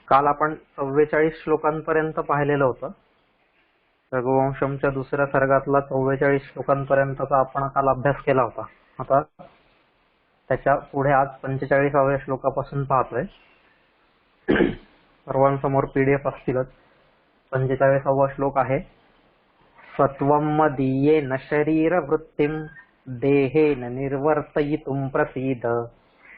काल आपण 44 श्लोकांपर्यंत पाहिलेलं होतं. रघुवंशमच्या दुसऱ्या सर्गातला 44 श्लोकांपर्यंतचा आपण काल अभ्यास केला होता. आता त्याच्या पुढे आज 45व्या श्लोकापासून पाहतोय. सर्वांसमोर पीडीएफ असतीलच. 45वा श्लोक आहे. सत्वं मदीयेन शरीरवृत्तिं देहेन निर्वर्तयितुं प्रसीद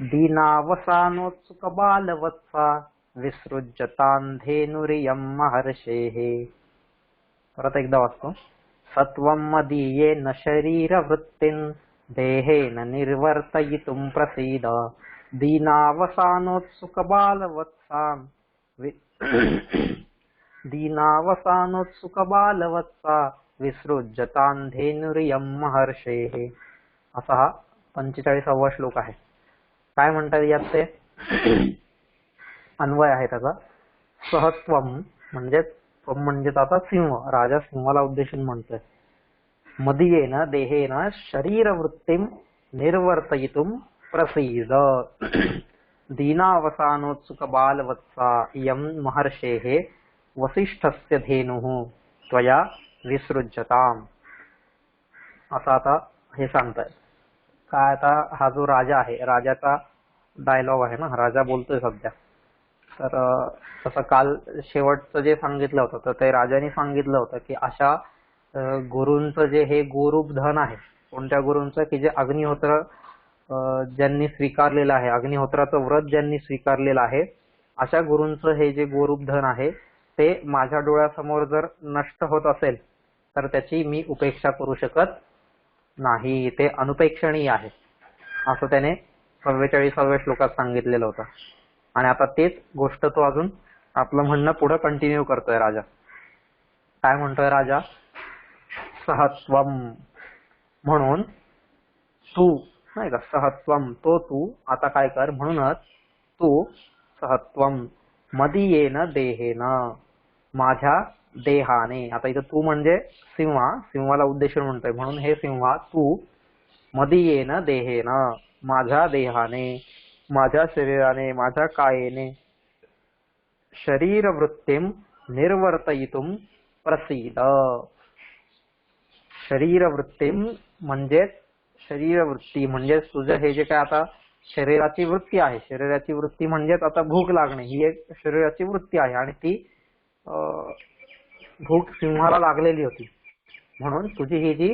दीनावसानोत्सुकबालवत्सा विसृज्यतान्धेनुरियं महर्षेः. परत एकदा वाचतो. सत्वं मदीयेन शरीरवृत्तिं देहेन निर्वर्तयितुं प्रसीद दीनावसानोत्सुकबालवत्सा विसृज्यतान्धेनुरियं महर्षेः. असा हा 45वा श्लोक आहे. काय म्हणतात यात ते? अन्वय आहे त्याचा. सहत्वम म्हणजे त्वम म्हणजे आता सिंह, राजा सिंहाला उद्देशून म्हणतोय. मदीयेन देहेन शरीरवृत्तिं निर्वर्तयितुं प्रसीद दीनावसानोत्सुकबालवत्सा इयं महर्षेः वसिष्ठस्य धेनुः त्वया विसृज्यताम्. असं आता हे सांगताय. काय आता हा जो राजा आहे, राजाचा डायलॉग आहे ना, राजा बोलतोय सध्या. तर तसं काल शेवटचं जे सांगितलं होतं तर ते राजाने सांगितलं होतं की अशा गुरूंचं जे हे गोरूप धन आहे, कोणत्या गुरूंचं की जे अग्निहोत्र ज्यांनी स्वीकारलेलं आहे, अग्निहोत्राचं व्रत ज्यांनी स्वीकारलेलं आहे, अशा गुरूंचं हे जे गोरूप धन आहे ते माझ्या डोळ्यासमोर जर नष्ट होत असेल तर त्याची मी उपेक्षा करू शकत नाही, ते अनुपेक्षणीय आहे, असं त्याने 44व्या श्लोकात सांगितलेलं होतं. आणि आता तेच गोष्ट तो अजून आपलं म्हणणं पुढे कंटिन्यू करतोय राजा. काय म्हणतोय राजा? सहत्वम म्हणून तू, नाही का, सहत्वम तो तू आता काय कर, म्हणूनच तू सहत्वम मदीयेन देहेन माझ्या देहाने. आता इथं तू म्हणजे सिंहाला उद्देशून म्हणतोय. म्हणून हे सिंहा तू मदीयेन देहेन माझ्या देहाने, माझ्या शरीराने, माझ्या कायेने शरीरवृत्तिं निर्वर्तयितुं प्रसीद. शरीरवृत्तिं म्हणजे शरीरवृत्ती म्हणजे तुझं हे जे काय आता शरीराची वृत्ती आहे, शरीराची वृत्ती म्हणजेच आता भूक लागणे, ही एक शरीराची वृत्ती आहे आणि ती भूक सिंहाला लागलेली होती. म्हणून तुझी ही जी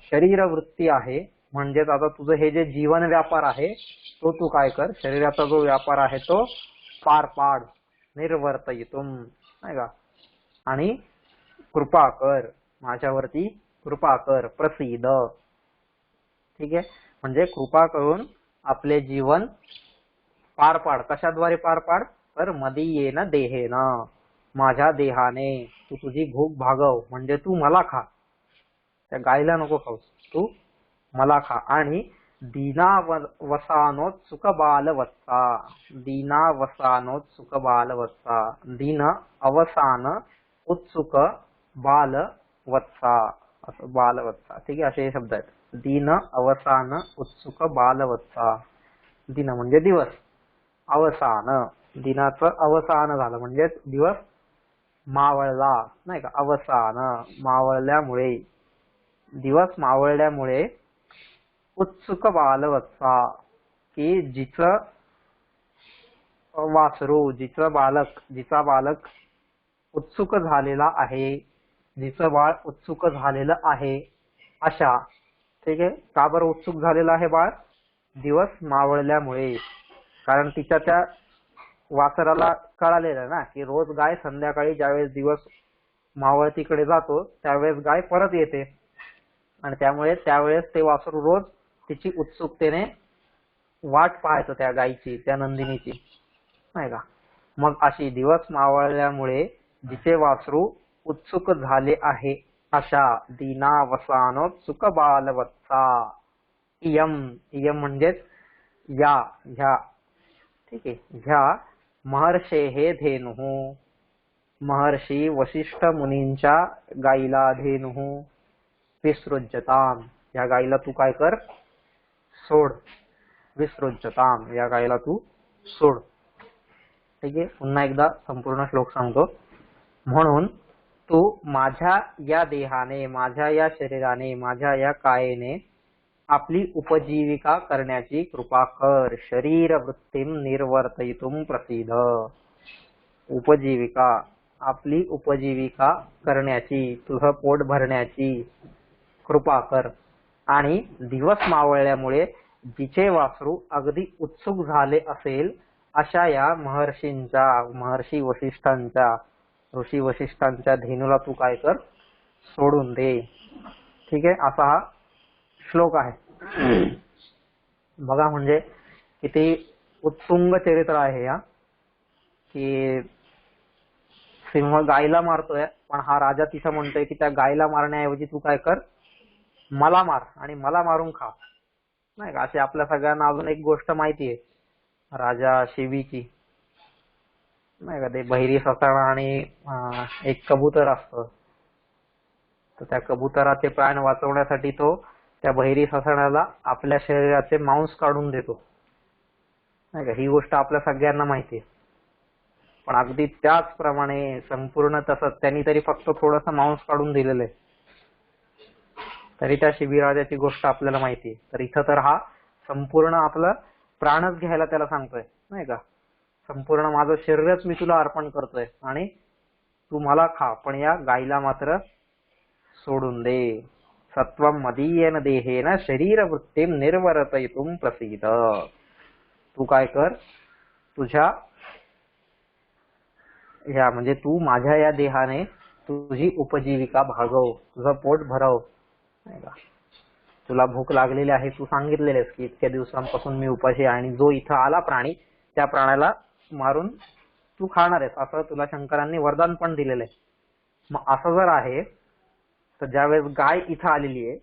शरीरवृत्ती आहे, म्हणजेच आता तुझं हे जे जीवन व्यापार आहे तो तू काय कर, शरीराचा जो व्यापार आहे तो पार पाड. निर्वर्तयितुम, नाही का, आणि कृपा कर, माझ्यावरती कृपा कर. प्रसीद, ठीक आहे, म्हणजे कृपा करून आपले जीवन पार पाड. कशाद्वारे पार पाड? तर मदीयेन देहेन माझ्या देहाने तू तुझी भूक भागव, म्हणजे तू मला खा, त्या गायला नको खाऊस, तू मला खा. आणि दीनावसानोत्सुकबालवत्सा, दीनावसानोत्सुकबालवत्सा, दीन अवसान उत्सुक बालवत्सा, असं बालवत्सा, ठीक आहे, असे हे शब्द आहेत. दीन अवसान उत्सुक बालवत्सा. दिन म्हणजे दिवस, अवसान दिनाचं अवसान झालं म्हणजे दिवस मावळला, नाही का, अवसान मावळल्यामुळे, दिवस मावळल्यामुळे. उत्सुक बालवत्सा की जिचं वासरू, जिचा बालक उत्सुक झालेला आहे, जिचं बाळ उत्सुक झालेलं आहे, अशा. ठीक आहे. का बरं उत्सुक झालेलं आहे बाळ? दिवस मावळल्यामुळे. कारण तिच्या त्या वासराला कळालेलं ना की रोज गाय संध्याकाळी ज्यावेळेस दिवस मावळतीकडे जातो त्यावेळेस गाय परत येते, आणि त्यामुळे त्यावेळेस ते वासरू रोज तिची उत्सुकतेने वाट पाहायचं, त्या गायीची, त्या नंदिनीची, नाही का. मग अशी दिवस मावळल्यामुळे जिचे वासरू उत्सुक झाले आहे अशा दीनावसानोत्सुक बालवत्सा. इयम, इयम म्हणजेच या, ह्या, ठीक आहे, ह्या महर्षेः धेनुः, महर्षी वशिष्ठ मुनींच्या गाईला, धेनुः विसृज्यताम, या गाईला तू काय कर, सोड. विसृज्यताम, या गाईला तू सोड. ठीक आहे, पुन्हा एकदा संपूर्ण श्लोक सांगतो. म्हणून तू माझ्या या देहाने, माझ्या या शरीराने, माझ्या या कायेने आपली उपजीविका करण्याची कृपा कर. शरीर वृत्तीम निर्वर्तयितुम प्रसीद. उपजीविका, आपली उपजीविका करण्याची, तुझं पोट भरण्याची कृपा कर. आणि दिवस मावळल्यामुळे जिचे वासरू अगदी उत्सुक झाले असेल अशा या महर्षी वसिष्ठांच्या, ऋषी वसिष्ठांच्या धेनूला तू काय कर, सोडून दे. ठीक आहे, असा हा श्लोक आहे. बघा म्हणजे किती उत्तुंग चरित्र आहे या, की सिंह गायला मारतोय पण हा राजा तिथं म्हणतोय की त्या गायला मारण्याऐवजी तू काय कर, मला मार आणि मला मारून खा. नाही का, अशी आपल्या सगळ्यांना अजून एक गोष्ट माहिती आहे, राजा शिबीची. नाही का, ते बहिरी ससाणा आणि एक कबूतर असतं, तर त्या कबुतराचे प्राण वाचवण्यासाठी तो त्या बहिरी ससाण्याला आपल्या शरीराचे मांस काढून देतो. नाही का, ही गोष्ट आपल्या सगळ्यांना माहिती आहे. पण अगदी त्याचप्रमाणे संपूर्ण तसंच त्यांनी तरी फक्त थोडंसं मांस काढून दिलेलं आहे, तरी त्या शिबिराजाची गोष्ट आपल्याला माहिती आहे. तर इथं तर हा संपूर्ण आपलं प्राणच घ्यायला त्याला सांगतोय. नाही का, संपूर्ण माझं शरीरच मी तुला अर्पण करतोय आणि तू मला खा, पण या गायीला मात्र सोडून दे. सत्वम मदीयेन देहेन शरीर वृत्तीम निर्वर्तयितुम प्रसीद. तू काय कर, तुझ्या ह्या म्हणजे तू माझ्या या देहाने तुझी उपजीविका भागव, तुझं पोट भरव. नाही का, तुला भूक लागलेली आहे, तू सांगितलेलेस की इतक्या दिवसांपासून मी उपाशी आहे आणि जो इथं आला प्राणी त्या प्राण्याला मारून तू खाणार आहेस, असं तुला शंकरांनी वरदान पण दिलेलं आहे. मग असं जर आहे तर ज्यावेळेस गाय इथं आलेली आहे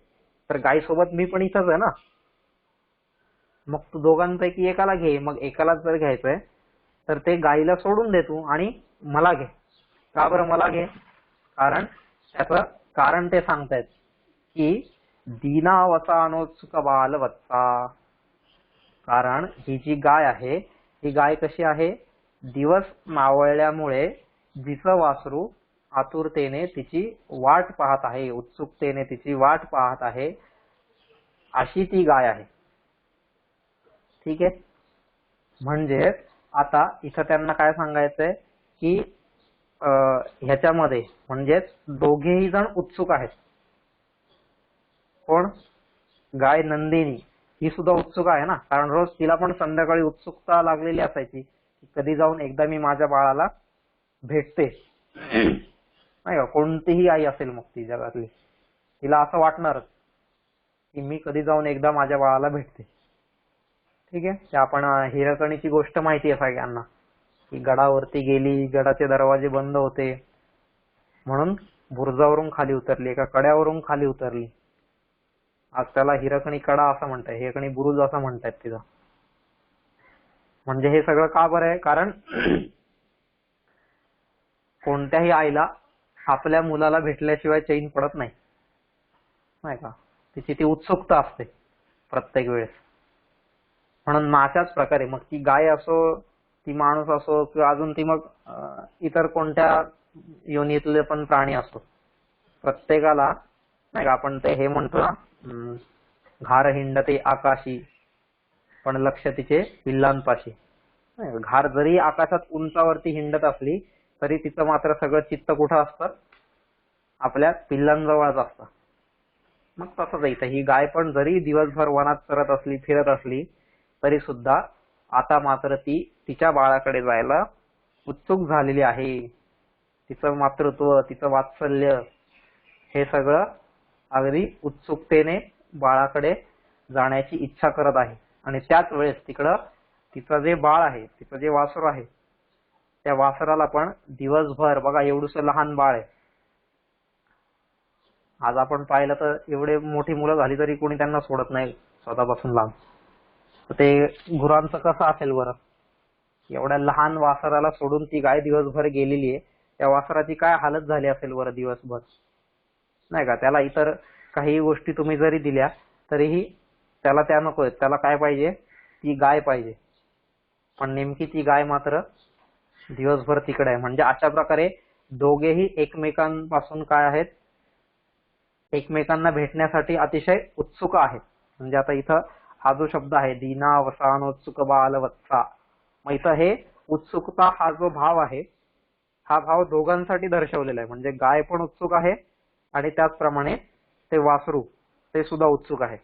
तर गाय सोबत मी पण इथंच आहे ना, मग तू दोघांपैकी एकाला घे. मग एकालाच जर घ्यायचंय तर ते गायीला सोडून दे तू आणि मला घे. का बरं मला घे? कारण त्याचं कारण ते सांगतायत की दीनावसानोत्सुक बालवत्सा. कारण ही जी गाय आहे, ही गाय कशी आहे, दिवस मावळल्यामुळे जिचं वासरू आतुरतेने तिची वाट पाहत आहे, उत्सुकतेने तिची वाट पाहत आहे, अशी ती गाय आहे. ठीक आहे, म्हणजे आता इथं त्यांना काय सांगायचंय की ह्याच्यामध्ये म्हणजेच दोघेही जण उत्सुक आहेत. कोण? गाय नंदिनी, ही सुद्धा उत्सुक आहे ना, कारण रोज तिला पण संध्याकाळी उत्सुकता लागलेली असायची की कधी जाऊन एकदा मी माझ्या बाळाला भेटते. नाही का, कोणतीही आई असेल मग ती जगातली, तिला असं वाटणारच की मी कधी जाऊन एकदा माझ्या बाळाला भेटते. ठीक आहे, ते आपण हिरकणीची गोष्ट माहिती आहे सगळ्यांना, की गडावरती गेली, गडाचे दरवाजे बंद होते म्हणून बुरुजावरून खाली उतरली, एका कड्यावरून खाली उतरली. आज त्याला हिरकणी कडा असं म्हणतात, हिरकणी बुरुज असं म्हणतात तिथं. म्हणजे हे सगळं का बरं आहे? कारण कोणत्याही आईला आपल्या मुलाला भेटल्याशिवाय चैन पडत नाही. नाही का, तिची ती उत्सुकता असते प्रत्येक वेळेस. म्हणून अशाच प्रकारे मग ती गाय असो, ती माणूस असो, किंवा अजून ती मग इतर कोणत्या योनीतले पण प्राणी असो, प्रत्येकाला नाही का आपण ते हे म्हणतो ना, घार हिंडते आकाशी पण लक्ष तिचे पिल्लांपाशी. घार जरी आकाशात उंचावरती हिंडत असली तरी तिचं मात्र सगळं चित्त कुठं असतं, आपल्या पिल्लांजवळच असतं. मग तसंच इथं ही गाय पण जरी दिवसभर वनात चरत असली, फिरत असली, तरी सुद्धा आता मात्र ती तिच्या बाळाकडे जायला उत्सुक झालेली आहे. तिचं मातृत्व, तिचं वात्सल्य हे सगळं अगदी उत्सुकतेने बाळाकडे जाण्याची इच्छा करत आहे. आणि त्याच वेळेस तिकडं तिचं जे बाळ आहे, तिचं जे वासरू आहे, त्या वासराला पण दिवसभर बघा एवढूसं लहान बाळ आहे. आज आपण पाहिलं तर एवढे मोठी मुलं झाली तरी कोणी त्यांना सोडत नाही स्वतःपासून लांब. तर ते गुरांचं कसं असेल बरं? एवढ्या लहान वासराला सोडून ती गाय दिवसभर गेलेली आहे, त्या वासराची काय हालत झाली असेल बरं दिवसभर. नाही का, त्याला इतर काही गोष्टी तुम्ही जरी दिल्या तरीही त्याला त्या नकोय, त्याला काय पाहिजे, ती गाय पाहिजे. पण नेमकी ती गाय मात्र दिवसभर तिकडे आहे. म्हणजे अशा प्रकारे दोघेही एकमेकांपासून काय आहेत, एकमेकांना भेटण्यासाठी अतिशय उत्सुक आहेत. म्हणजे आता इथं हा जो शब्द आहे दीनावसानोत्सुक बालवत्सा, मग इथं हे उत्सुकता हा जो भाव आहे, हा भाव दोघांसाठी दर्शवलेला आहे. म्हणजे गाय पण उत्सुक आहे आणि त्याचप्रमाणे ते वासरू ते सुद्धा उत्सुक आहे.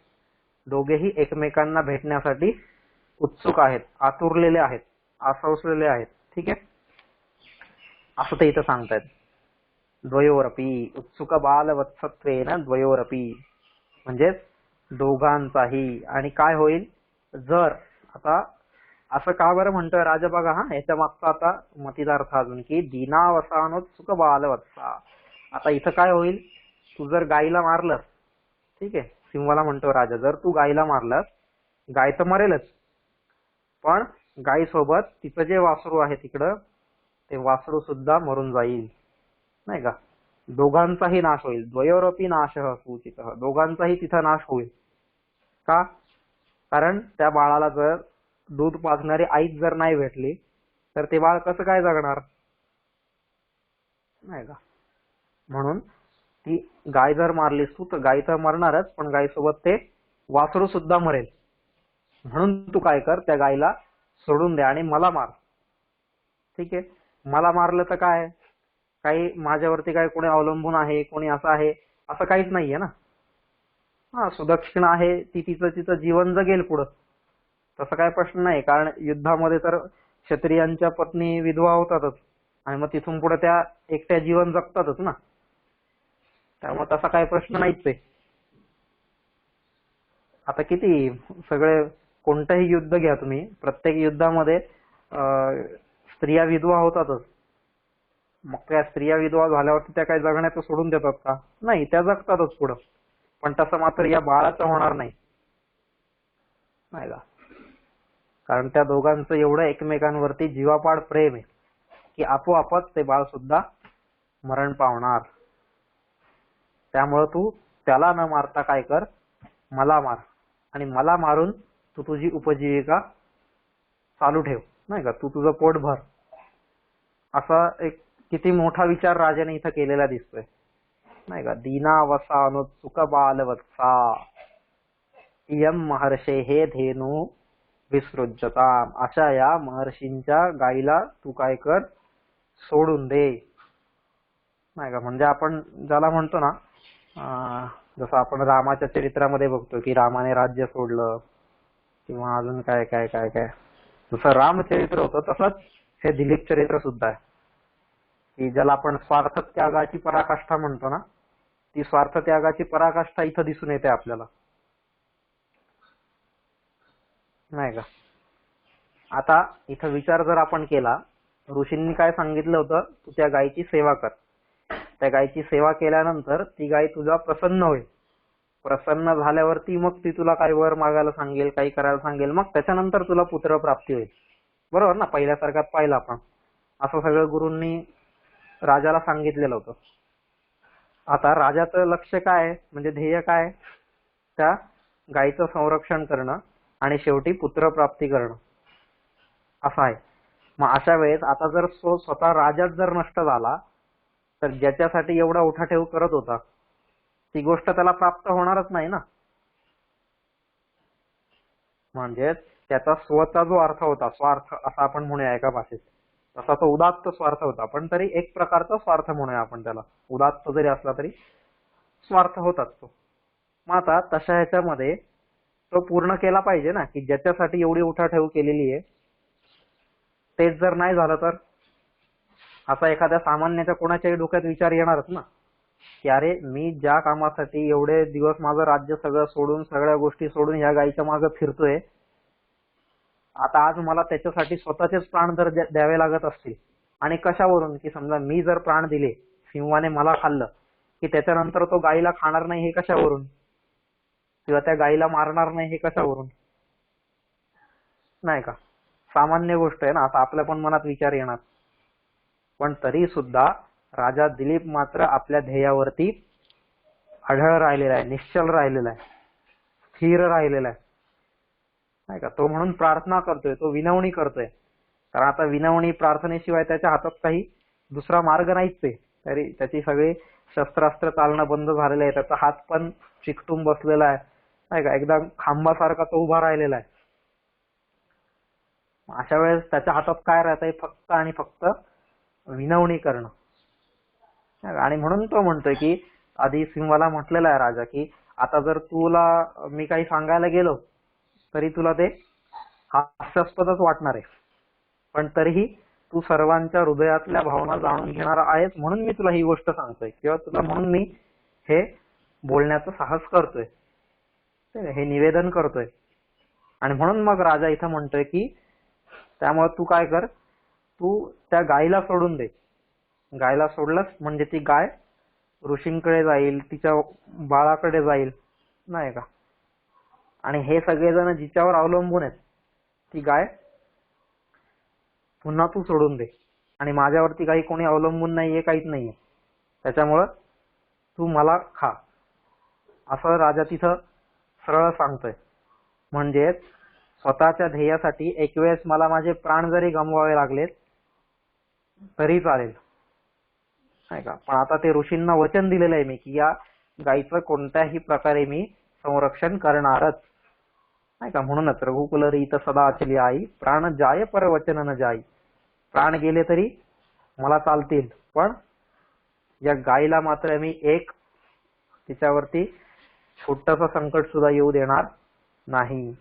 दोघेही एकमेकांना भेटण्यासाठी उत्सुक आहेत, आतुरलेले आहेत, आसवसलेले आहेत. ठीक आहे, असं ते इथं सांगतायत. द्वयोरपी उत्सुक बालवत्सत्वेन द्वयोरपी, म्हणजेच दोघांचाही. आणि काय होईल जर, आता असं का बरं म्हणतोय राजा बघा, हा याच्या मागचा आता मतिदार्थ अजून की दीनावसानोत्सुक बालवत्सा. आता इथं काय होईल, तू जर गाईला मारलं, ठीक आहे, सिंहाला म्हणतो राजा, जर तू गाईला मारलास, गाय तर मरेलच, पण गाई सोबत तिचं जे वासरू आहे तिकडं, ते वासरू सुद्धा मरून जाईल, नाही का. दोघांचाही नाश होईल. द्वयोरपी नाश सूचित, दोघांचाही तिथं नाश होईल. का? कारण त्या बाळाला जर दूध पाजणारी आईच जर नाही भेटली तर ते बाळ कसं काय जगणार, नाही का. म्हणून ती गाय जर मारलीस तू तर गाय तर मरणारच, पण गायीसोबत ते वासरू सुद्धा मरेल. म्हणून तू काय कर, त्या गायीला सोडून दे आणि मला मार. ठीक आहे, मला मारलं तर काय, काही माझ्यावरती काय कोणी अवलंबून आहे, कोणी असं आहे असं काहीच नाहीये ना. हा, सुदक्षिणा आहे, ती तिचं तिचं जीवन जगेल पुढं, तसं काय प्रश्न नाही. कारण युद्धामध्ये तर क्षत्रियांच्या पत्नी विधवा होतातच आणि मग तिथून पुढे त्या एकट्या जीवन जगतातच ना, त्यामुळे तसा काही प्रश्न नाहीच आहे. आता किती सगळे कोणतंही युद्ध घ्या तुम्ही, प्रत्येक युद्धामध्ये स्त्रिया विधवा होतातच. मग त्या स्त्रिया विधवा झाल्यावरती त्या काही जगण्याचं सोडून देतात का? नाही, त्या जगतातच पुढं. पण तसं मात्र या बाळाचं होणार नाही, नाही का. कारण त्या दोघांचं एवढं एकमेकांवरती जीवापाड प्रेम आहे की आपोआपच ते बाळ सुद्धा मरण पावणार. त्यामुळे तू त्याला न मारता काय कर, मला मार, आणि मला मारून तू तुझी उपजीविका चालू ठेव, नाही का, तू तुझं पोट भर. असा एक किती मोठा विचार राजाने इथं केलेला दिसतोय, नाही का. दीनावसानोत्सुक बालवत्सा इयं महर्षे हे धेनू विसृज्यता, अशा या महर्षींच्या गायीला तू काय कर, सोडून दे, नाही का. म्हणजे आपण ज्याला म्हणतो ना, जसं आपण रामाच्या चरित्रामध्ये बघतो की रामाने राज्य सोडलं, किंवा अजून काय काय काय काय, जसं रामचरित्र होतं तसंच हे दिलीप चरित्र सुद्धा आहे, की ज्याला आपण स्वार्थ त्यागाची पराकाष्ठा म्हणतो ना, ती स्वार्थ त्यागाची पराकाष्ठा इथं दिसून येते आपल्याला, नाही का. आता इथं विचार जर आपण केला, ऋषींनी काय सांगितलं होतं, तू त्या गायीची सेवा कर. त्या गायीची सेवा केल्यानंतर ती गाय तुझा प्रसन्न होईल. प्रसन्न झाल्यावरती मग ती तुला काही वर मागायला सांगेल, काही करायला सांगेल, मग त्याच्यानंतर तुला पुत्र प्राप्ती होईल. बरोबर ना, पहिल्यासारख्यात पाहिलं आपण, असं सगळं गुरूंनी राजाला सांगितलेलं होतं. आता राजाचं लक्ष काय, म्हणजे ध्येय काय, त्या गायीचं संरक्षण करणं आणि शेवटी पुत्रप्राप्ती करणं असं आहे. मग अशा वेळेस आता जर स्वतः राजाच जर नष्ट झाला तर ज्याच्यासाठी एवढा उठाठेव करत होता ती गोष्ट त्याला प्राप्त होणारच नाही ना. म्हणजे त्याचा स्वतः जो अर्थ होता, स्वार्थ असा आपण म्हणूया एका भाषेत, तसा तो उदात्त स्वार्थ होता, पण तरी एक प्रकारचा स्वार्थ म्हणूया आपण त्याला, उदात्त जरी असला तरी स्वार्थ होताच तो. मग आता तशा ह्याच्यामध्ये तो पूर्ण केला पाहिजे ना, की ज्याच्यासाठी एवढी उठाठेव केलेली आहे तेच जर नाही झालं तर असा एखाद्या सामान्याच्या कोणाच्याही डोक्यात विचार येणारच ना, की अरे मी ज्या कामासाठी एवढे दिवस माझं राज्य सगळं सोडून, सगळ्या गोष्टी सोडून ह्या गायीच्या मागे फिरतोय, आता आज मला त्याच्यासाठी स्वतःचेच प्राण जर द्यावे लागत असतील, आणि कशावरून, की समजा मी जर प्राण दिले, सिंहाने मला खाल्लं, की त्याच्यानंतर तो गायीला खाणार नाही हे कशावरून, किंवा त्या गायीला मारणार नाही हे कशावरून, नाही का. सामान्य गोष्ट आहे ना, आता आपल्या पण मनात विचार येणार. पण तरी सुद्धा राजा दिलीप मात्र आपल्या ध्येयावरती अढळ राहिलेला आहे, निश्चल राहिलेला आहे, स्थिर राहिलेला आहे, नाही का. तो म्हणून प्रार्थना करतोय, तो विनवणी करतोय कारण आता विनवणी प्रार्थनेशिवाय त्याच्या हातात काही दुसरा मार्ग नाहीच आहे. तरी त्याची सगळी शस्त्रास्त्र चालणं बंद झालेलं आहे. त्याचा हात पण चिकटून बसलेला आहे नाही का, एकदम खांबासारखा तो उभा राहिलेला आहे. अशा वेळेस त्याच्या हातात काय राहत आहे, फक्त आणि फक्त विनवणी करणं. आणि म्हणून तो म्हणतोय की आधी सिंहाला म्हटलेला आहे राजा की आता जर तुला मी काही सांगायला गेलो तरी तुला ते हास्यास्पदच वाटणार आहे, पण तरीही तू सर्वांच्या हृदयातल्या भावना जाणून घेणारा आहेस म्हणून मी तुला ही गोष्ट सांगतोय, किंवा तुला म्हणून मी हे बोलण्याचं साहस करतोय, हे निवेदन करतोय. आणि म्हणून मग राजा इथं म्हणतोय की त्यामुळे तू काय कर, तू त्या गायीला सोडून दे. गायला सोडलंस म्हणजे ती गाय ऋषींकडे जाईल, तिच्या बाळाकडे जाईल नाही का. आणि हे सगळेजण जिच्यावर अवलंबून आहेत ती गाय पुन्हा तू सोडून दे. आणि माझ्यावरती काही कोणी अवलंबून नाहीये, काहीच नाहीये, त्याच्यामुळं तू मला खा, असं राजा तिथं सरळ सांगतोय. म्हणजे स्वतःच्या ध्येयासाठी एक वेळेस मला माझे प्राण जरी गमवावे लागलेत तरी चालेल नाही का. पण आता ते ऋषींना वचन दिलेलं आहे मी की या गायीचं कोणत्याही प्रकारे मी संरक्षण करणारच नाही का. म्हणूनच रघुकुल रीत सदा अचली आई, प्राण जाय पर वचन न जाई. प्राण गेले तरी मला चालतील, पण या गायीला मात्र मी एक तिच्यावरती छोटंसं संकट सुद्धा येऊ देणार नाही.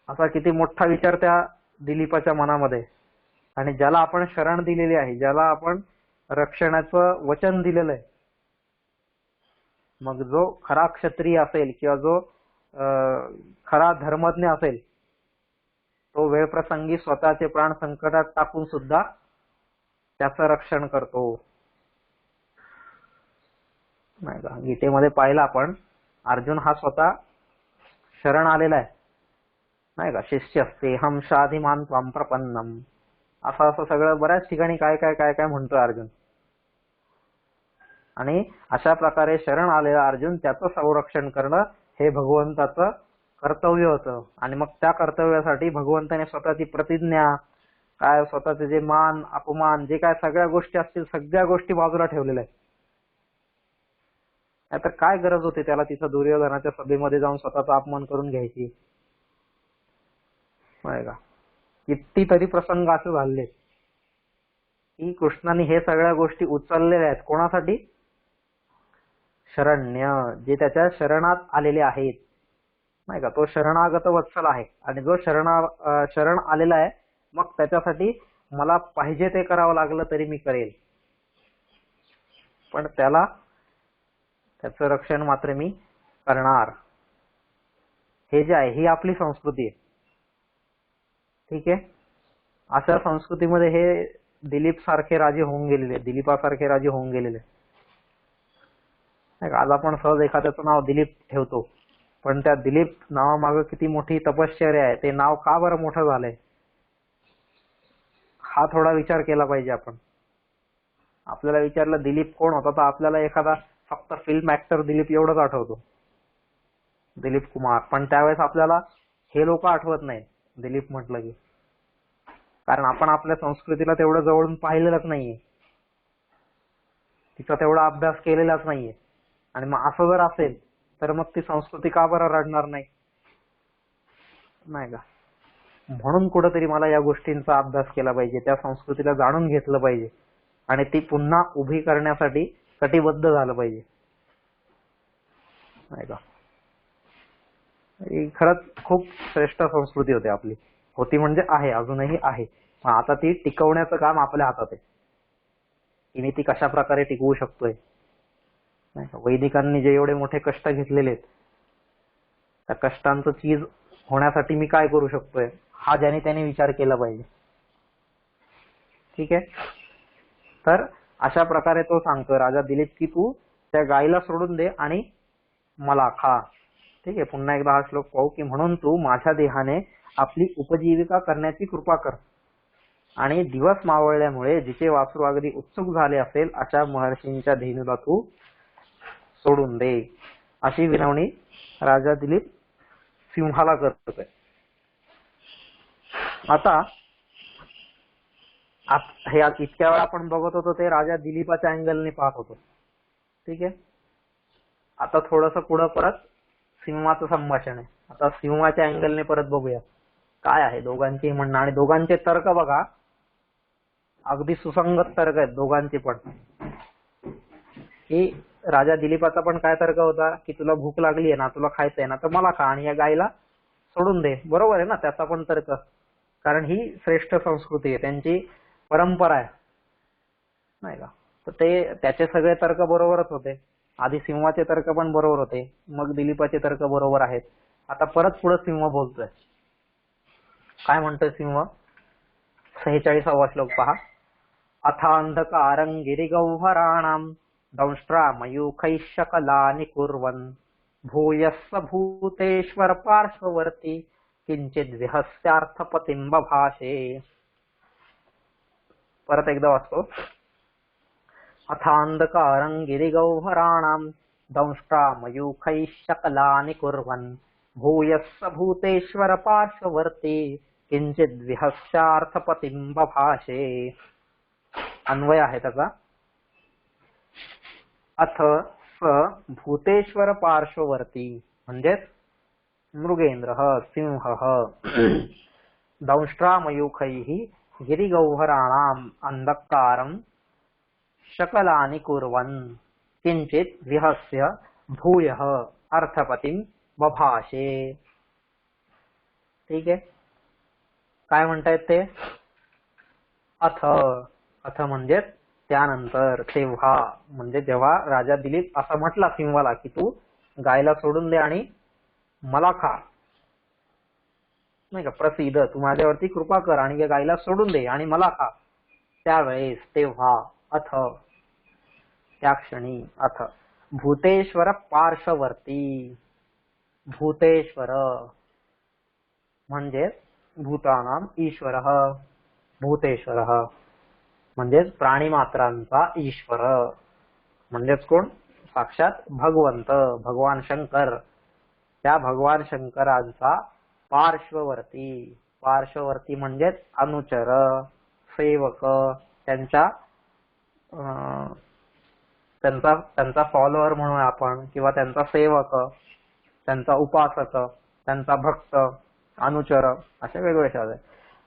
असा किती मोठा विचार त्या दिलीपाच्या मनामध्ये. आणि ज्याला आपण शरण दिलेली आहे, ज्याला आपण रक्षणाचं वचन दिलेलं आहे, मग जो खरा क्षत्रिय असेल किंवा जो खरा धर्मज्ञ असेल तो वेळप्रसंगी स्वतःचे प्राण संकटात टाकून सुद्धा त्याचं रक्षण करतो नाही का. गीतेमध्ये पाहिलं आपण, अर्जुन हा स्वतः शरण आलेला आहे नाही का. शिष्यस्ते हम शाधिमान त्वाम प्रपन्नम, असं असं सगळं बऱ्याच ठिकाणी काय काय काय काय म्हणतोय अर्जुन. आणि अशा प्रकारे शरण आलेला अर्जुन त्याचं संरक्षण करणं हे भगवंताचं कर्तव्य होतं. आणि मग त्या कर्तव्यासाठी भगवंताने स्वतःची प्रतिज्ञा, काय स्वतःचे जे मान अपमान जे काय सगळ्या गोष्टी असतील सगळ्या गोष्टी बाजूला ठेवलेल्या आहेत. आता काय गरज होती त्याला तिथं दुर्योधनाच्या सभेमध्ये जाऊन स्वतःचा अपमान करून घ्यायची नाही का. कितीतरी प्रसंग असे झाले की कृष्णाने हे सगळ्या गोष्टी उचललेल्या आहेत. कोणासाठी? शरण्य, जे त्याच्या शरणात आलेले आहेत नाही का. तो शरणागत वत्सल आहे. आणि जो शरण आलेला आहे मग त्याच्यासाठी मला पाहिजे ते करावं लागलं तरी मी करेल, पण त्याचं रक्षण मात्र मी करणार. हे जे आहे ही आपली संस्कृती आहे. ठीक आहे. अशा संस्कृतीमध्ये हे दिलीप सारखे राजे होऊन गेलेले, दिलीपासारखे राजे होऊन गेलेले. आज आपण सहज एखाद्याचं नाव दिलीप ठेवतो, पण त्या दिलीप नावामागे किती मोठी तपश्चर्या आहे, ते नाव का बरं मोठं झालंय हा थोडा विचार केला पाहिजे आपण. आपल्याला विचारलं दिलीप कोण होता तर आपल्याला एखादा फक्त फिल्म ऍक्टर दिलीप एवढंच आठवतो, दिलीप कुमार. पण त्यावेळेस आपल्याला हे लोक आठवत नाहीत दिलीप म्हटलं की, कारण आपण आपल्या संस्कृतीला तेवढं जवळून पाहिलेलंच नाहीये, तिचा तेवढा अभ्यास केलेलाच नाहीये. आणि मग असं जर असेल तर मग ती संस्कृती का बरं रडणार नाही का. म्हणून कुठंतरी मला या गोष्टींचा अभ्यास केला पाहिजे, त्या संस्कृतीला जाणून घेतलं पाहिजे आणि ती पुन्हा उभी करण्यासाठी कटिबद्ध झालं पाहिजे नाही का. ही खरंच खूप श्रेष्ठ संस्कृती होती आपली, होती म्हणजे आहे, अजूनही आहे. पण आता ती टिकवण्याचं काम आपल्या हातात आहे की मी ती कशा प्रकारे टिकवू शकतोय. वैदिकांनी जे एवढे मोठे कष्ट घेतलेले आहेत त्या कष्टांचं चीज होण्यासाठी मी काय करू शकतोय हा ज्याने त्याने विचार केला पाहिजे. ठीक आहे. तर अशा प्रकारे तो सांगतोय राजा दिलीप की तू त्या गायीला सोडून दे आणि मला खा. ठीक आहे. पुन्हा एकदा हा श्लोक पाहू की म्हणून तू माझ्या देहाने आपली उपजीविका करण्याची कृपा कर आणि दिवस मावळल्यामुळे जिचे वासरू अगदी उत्सुक झाले असेल अशा महर्षींच्या धेनूला तू सोडून दे. अशी विनवणी राजा दिलीप सिंहाला करतोय. आता हे इतक्या वेळा आपण बघत होतो ते राजा दिलीपाच्या अँगलने पाहत होतो. ठीक आहे. आता थोडस पुढं परत सिंहाचं संभाषण आहे. आता सिंहाच्या अँगलने परत बघूया काय आहे दोघांची म्हणणं. आणि दोघांचे तर्क बघा अगदी सुसंगत तर्क आहेत दोघांचे पण. की राजा दिलीपाचा पण काय तर्क होता की तुला भूक लागली आहे ना, तुला खायचंय ना, तर मला खा आणि या गायला सोडून दे. बरोबर आहे ना त्याचा पण तर्क. कारण ही श्रेष्ठ संस्कृती आहे, त्यांची परंपरा आहे नाही का. तर ते त्याचे सगळे तर्क बरोबरच होते. आधी सिंहाचे तर्क पण बरोबर होते, मग दिलीपाचे तर्क बरोबर आहेत. आता परत पुढे सिंह बोलतोय. काय म्हणतोय सिंह? 46वा श्लोक पहा. अथांधकारं गिरिगौहराणां दंष्ट्रामयूखैः शकलानि कुर्वन् भूयस्स भूतेश्वर पार्श्ववर्ती किंचित विहस्यार्थपतिं बभाषे. परत एकदा वाचतो. अथांधकारं गिरिगौहराणां दंष्ट्रामयूखैः शकलानि कुर्वन् भूयस्स भूतेश्वर पार्श्ववर्ती किंचित विहस्यार्थपतिं बभाषे. अन्वय आहे त्याचा. अथ स भूतेश्वर पार्श्ववर्ती म्हणजेच मृगेंद्र सिंह दंष्ट्रामयूखैः गिरिगौहराणाम् अंधकारं शकलानि कुर्वन् किंचित विहस्य भूयः अर्थपतिं बभाषे. ठीक आहे. काय म्हणतायत ते? अथ म्हणजे त्यानंतर, तेव्हा म्हणजे जेव्हा राजा दिलीप असं म्हटला सिंहाला की तू गायला सोडून दे आणि मला खा नाही का, प्रसिद्ध तू माझ्यावरती कृपा कर आणि या गायला सोडून दे आणि मला खा. त्यावेळेस तेव्हा अथ त्या क्षणी अथ भूतेश्वर पार्श्ववर्ती. भूतेश्वर म्हणजे भूतानां ईश्वर. भूतेश्वर म्हणजेच प्राणीमात्रांचा ईश्वर. म्हणजेच कोण? साक्षात भगवंत भगवान शंकर. त्या भगवान शंकरांचा पार्श्ववर्ती. पार्श्ववर्ती म्हणजेच अनुचर सेवक. त्यांचा फॉलोअर म्हणून आपण, किंवा त्यांचा सेवक, त्यांचा उपासक, त्यांचा भक्त, अनुचर, असे वेगवेगळे शब्द आहेत.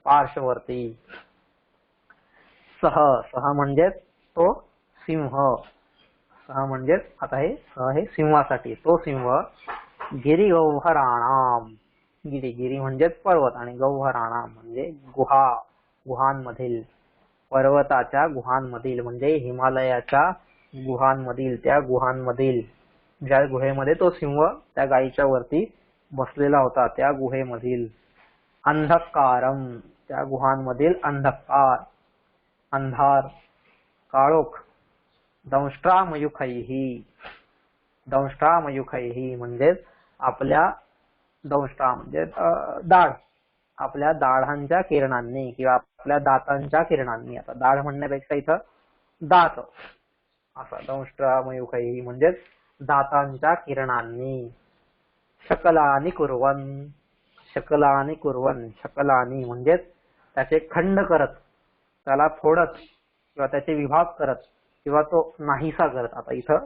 पार्श्ववर्ती. सह म्हणजेच तो सिंह. सह म्हणजेच आता हे सिंहासाठी तो सिंह. गिरी गौहराणाम. गिरी म्हणजेच पर्वत आणि गौहराणाम म्हणजे गुहांमधील, पर्वताच्या गुहांमधील म्हणजे हिमालयाच्या गुहांमधील, त्या गुहांमधील ज्या गुहेमध्ये तो सिंह त्या गायीच्या वरती बसलेला होता त्या गुहेमधील. अंधकारम त्या गुहांमधील अंधकार, अंधार, काळोख. दंष्ट्रामयूखैः. दंष्ट्रामयूखैः म्हणजेच आपल्या दंष्ट्रा म्हणजे दाढ, आपल्या दाढांच्या किरणांनी किंवा आपल्या दातांच्या किरणांनी. आता दाढ म्हणण्यापेक्षा इथं दात असा. दंष्ट्रामयूखैः म्हणजेच दातांच्या किरणांनी. शकलानि कुर्वन्. शकलानि कुर्वन्. शकलानि म्हणजेच त्याचे खंड करत, त्याला फोडत किंवा त्याचे विभाग करत किंवा तो नाहीसा करत. आता इथं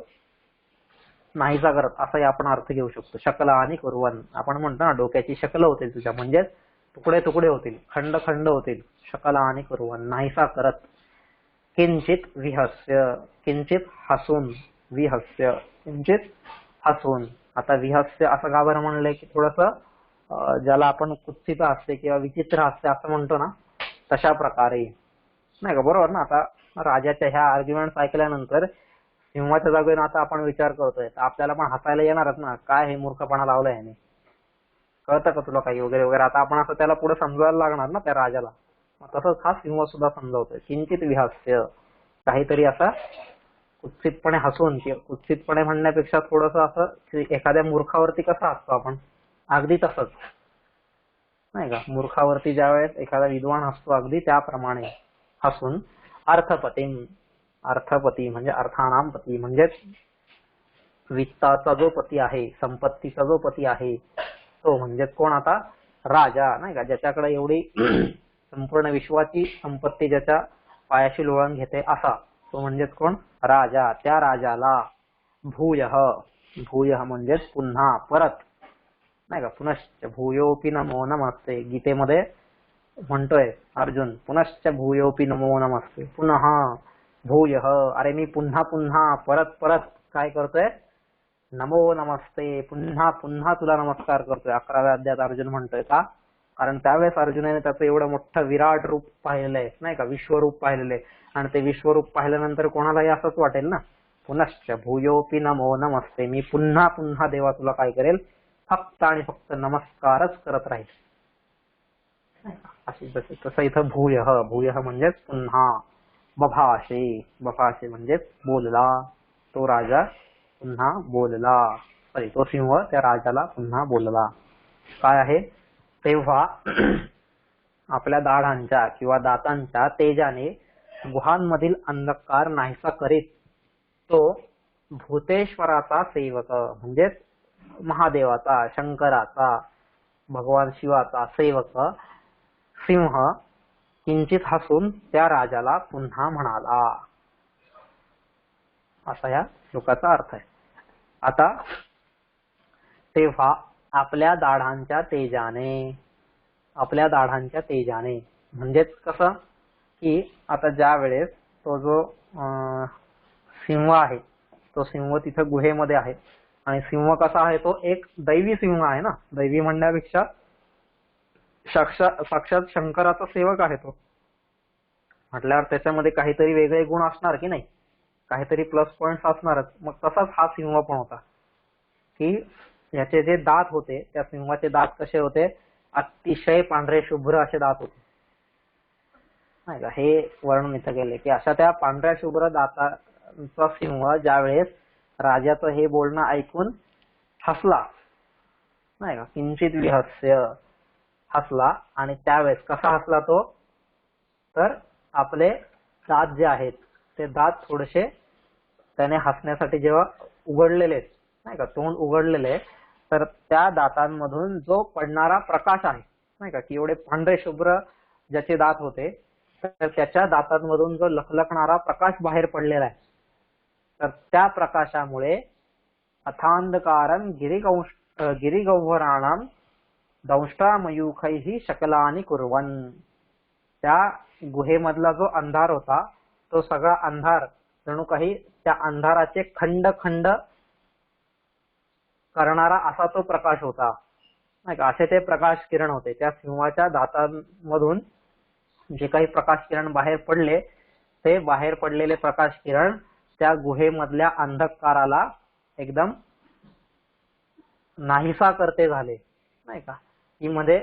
नाहीसा करत असाही आपण अर्थ घेऊ शकतो. शकलानि कुर्वन्. आपण म्हणतो ना डोक्याची शकल होतील तुझ्या, म्हणजेच तुकडे तुकडे होतील, खंड खंड होतील. शकलानि कुर्वन् नाहीसा करत. किंचित विहस्य. किंचित हसून. विहस्य किंचित हसून. आता विहस्य असं का बरं म्हणलंय की थोडस ज्याला आपण कुत्सित हास्य किंवा विचित्र हास्य असं म्हणतो ना, तशा प्रकारे नाही का. बरोबर ना. आता राजाच्या ह्या आर्ग्युमेंट ऐकल्यानंतर सिंहाच्या जागेवर आता आपण विचार करतोय तर आपल्याला पण हसायला येणारच ना. काय हे मूर्खपणा लावलाय याने, कळतं का तुला काही वगैरे वगैरे. आता आपण असं त्याला पुढे समजायला लागणार ना त्या राजाला. तसंच हा सिंह सुद्धा समजावतोय. किंचित विहास्य काहीतरी असा कुत्सितपणे हसून, किंवा कुत्सितपणे म्हणण्यापेक्षा थोडस असं एखाद्या मूर्खावरती कसं हसतो आपण, अगदी तसंच नाही का. मूर्खावरती ज्यावेळेस एखादा विद्वान हसतो अगदी त्याप्रमाणे हसून. अर्थपतीम. अर्थपती म्हणजे अर्थानाम पती म्हणजेच वित्ताचा जो पती आहे, संपत्तीचा जो पती आहे तो म्हणजेच कोण? आता राजा नाही का, ज्याच्याकडे एवढी संपूर्ण विश्वाची संपत्ती ज्याच्या पायाशी लोळण घेते असा तो म्हणजेच कोण? राजा. त्या राजाला भूयः, भूयः म्हणजेच पुन्हा परत, नाही का, पुनश्च भूयोपि नमो नमस्ते. गीतेमध्ये म्हणतोय अर्जुन, पुनश्च भूयोपि नमो नमस्ते, पुनः भूयः, अरे मी पुन्हा पुन्हा परत परत काय करतोय? नमो नमस्ते, पुन्हा पुन्हा तुला नमस्कार करतोय. 11व्या अध्यायात अर्जुन म्हणतोय. का? कारण त्यावेळेस अर्जुनाने त्याचं एवढं मोठं विराट रूप पाहिलेलं आहे, नाही का, विश्वरूप पाहिलेलं आहे. आणि ते विश्वरूप पाहिल्यानंतर कोणालाही असंच वाटेल ना, पुनश्च भूयोपि नमो नमस्ते, मी पुन्हा पुन्हा देवा तुला काय करेल? फक्त आणि फक्त नमस्कारच करत राहील. अशी तसं इथं भूयः, भूयः म्हणजेच पुन्हा. बभाषे, बभाषे म्हणजेच बोलला. तो राजा पुन्हा बोलला. तो सिंह त्या राजाला पुन्हा बोलला. काय आहे? तेव्हा आपल्या दाढांच्या किंवा दातांच्या तेजाने गुहांमधील अंधकार नाहीसा करीत तो भूतेश्वराचा सेवक म्हणजेच महादेवाचा, शंकराचा, भगवान शिवाचा सेवक सिंह किंचित हसून त्या राजाला पुन्हा म्हणाला. असा या श्लोकाचा अर्थ आहे. आता तेव्हा आपल्या दाढांच्या तेजाने, आपल्या दाढांच्या तेजाने म्हणजेच कसं की आता ज्या वेळेस तो जो सिंह आहे, तो सिंह तिथं गुहेमध्ये आहे. आणि सिंह कसा आहे? तो एक दैवी सिंह आहे ना. दैवी म्हणण्यापेक्षा साक्षात शंकराचा सेवक आहे तो म्हटल्यावर त्याच्यामध्ये काहीतरी वेगळे गुण असणार की नाही, काहीतरी प्लस पॉइंट असणारच. मग तसाच हा सिंह पण होता की याचे जे दात होते, त्या सिंहाचे दात कसे होते? अतिशय पांढरे शुभ्र असे दात होते, नाही का. हे वर्णन इथं केले की अशा त्या पांढऱ्या शुभ्र दाताचा सिंह ज्यावेळेस राजाचं हे बोलणं ऐकून हसला, नाही का, किंचित विहस्य, हसला. आणि त्यावेळेस कसा हसला तो? तर आपले दात जे आहेत ते दात थोडेसे त्याने हसण्यासाठी जेव्हा उघडलेले, नाही का, तोंड उघडलेले, तर त्या दातांमधून जो पडणारा प्रकाश आहे, नाही का, की एवढे पांढरे शुभ्र ज्याचे दात होते, तर त्याच्या दातांमधून जो लखलखणारा प्रकाश बाहेर पडलेला आहे, तर त्या प्रकाशामुळे अथांधकारं गिरिगौहराणाम दंष्टामयूखैः शकलानि कुर्वन्, त्या गुहेमधला जो अंधार होता तो सगळा अंधार जणू काही त्या अंधाराचे खंड खंड करणारा असा तो प्रकाश होता, नाही का. असे ते प्रकाश किरण होते. त्या सिंहाच्या दातांमधून जे काही प्रकाश किरण बाहेर पडले, ते बाहेर पडलेले प्रकाश किरण त्या गुहेमधल्या अंधकाराला एकदम नाहीसा करते झाले, नाही का. की मध्ये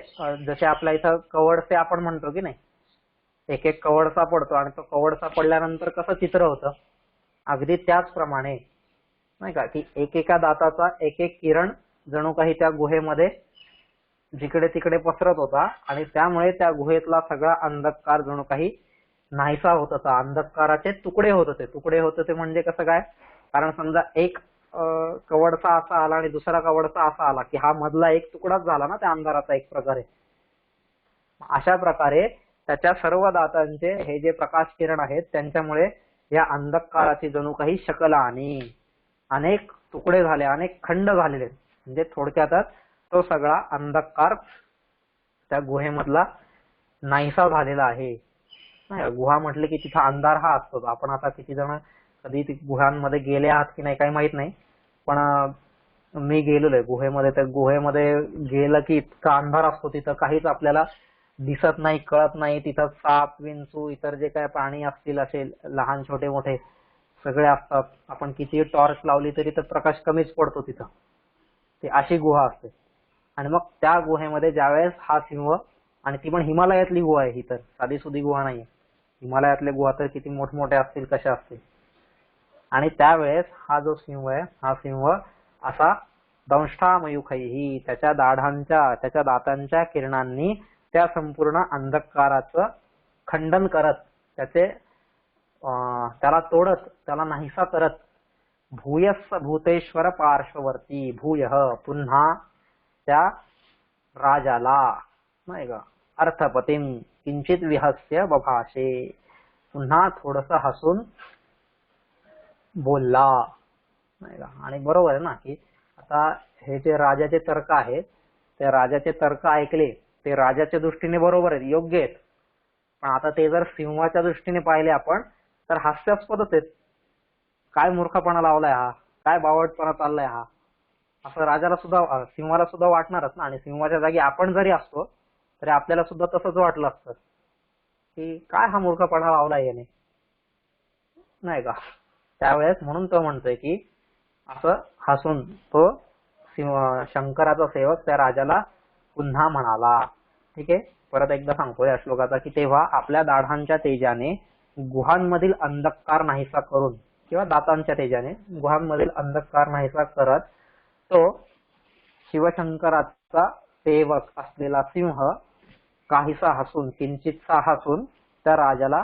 जसे आपल्या इथं कवडसे आपण म्हणतो की नाही, एक एक कवडसा पडतो आणि तो कवडसा पडल्यानंतर कसं चित्र होतं, अगदी त्याचप्रमाणे, नाही का, की एकेका दाताचा एक एक किरण जणू काही त्या गुहेमध्ये जिकडे तिकडे पसरत होता आणि त्यामुळे त्या गुहेतला सगळा अंधकार जणू काही नाहीसा होत होता. अंधकाराचे तुकडे होत होते. तुकडे होत होते म्हणजे कसं काय? कारण समजा एक कवडसा असा आला आणि दुसरा कवडसा असा आला की हा मधला एक तुकडाच झाला ना त्या अंधाराचा एक प्रकारे. अशा प्रकारे त्याच्या सर्व दातांचे हे जे प्रकाश किरण आहेत त्यांच्यामुळे या अंधकाराची जणू काही शकला आणि अनेक तुकडे झाले, अनेक खंड झालेले. म्हणजे थोडक्यातच तो सगळा अंधकार त्या गुहेमधला नाहीसा झालेला आहे. गुहा म्हटले की तिथं अंधार हा असतो. आपण आता किती जण कधी गुहांमध्ये गेले आहात की नाही काही माहित नाही, पण मी गेलेलो आहे गुहेमध्ये. तर गुहेमध्ये गेलं की इतका अंधार असतो, तिथं काहीच आपल्याला दिसत नाही, कळत नाही. तिथं साप, विंचू, इतर जे काय प्राणी असतील असे लहान छोटे मोठे सगळे असतात. आपण किती टॉर्च लावली तरी तर प्रकाश कमीच पडतो तिथं. ती अशी गुहा असते. आणि मग त्या गुहेमध्ये ज्यावेळेस हा सिंह, आणि ती पण हिमालयातली गुहा आहे, ही तर साधी सुधी गुहा नाहीये. हिमालयातले गुहा तर किती मोठमोठे असतील, कशा असतील. आणि त्यावेळेस हा जो सिंह आहे, हा सिंह असा दंष्टामयुखैः, त्याच्या दाढांच्या, त्याच्या दातांच्या किरणांनी त्या संपूर्ण अंधकाराचं खंडन करत, त्याला तोडत, त्याला नाहीसा करत, भूयस्स भूतेश्वर पार्श्ववर्ती, भूयः पुन्हा त्या राजाला, नाही का, अर्थपतीम किंचित विहस्य बभाषे, पुन्हा थोडस हसून बोलला, नाही का. आणि बरोबर आहे ना की आता हे जे राजाचे तर्क आहेत, ते राजाचे तर्क ऐकले, ते राजाच्या दृष्टीने बरोबर आहेत, योग्य आहेत. पण आता ते जर सिंहाच्या दृष्टीने पाहिले आपण तर हास्यास्पदच आहेत. काय मूर्खपणा लावलाय हा, काय बावटपणा चाललाय हा, असं राजाला सुद्धा, सिंहाला सुद्धा वाटणारच ना. आणि सिंहाच्या जागी आपण जरी असतो तरी आपल्याला सुद्धा तसंच वाटलं असतं की काय हा मूर्खपणा लावलाय याने, नाही का. त्यावेळेस म्हणून तो म्हणतोय की असं हसून तो शंकराचा सेवक त्या राजाला पुन्हा म्हणाला. ठीक आहे, परत एकदा सांगतोय या श्लोकाचा की तेव्हा आपल्या दाढांच्या तेजाने गुहांमधील अंधकार नाहीसा करून, किंवा दातांच्या तेजाने गुहांमधील अंधकार नाहीसा करत, तो शिवशंकराचा सेवक असलेला सिंह काहीसा हसून, किंचितसा हसून त्या राजाला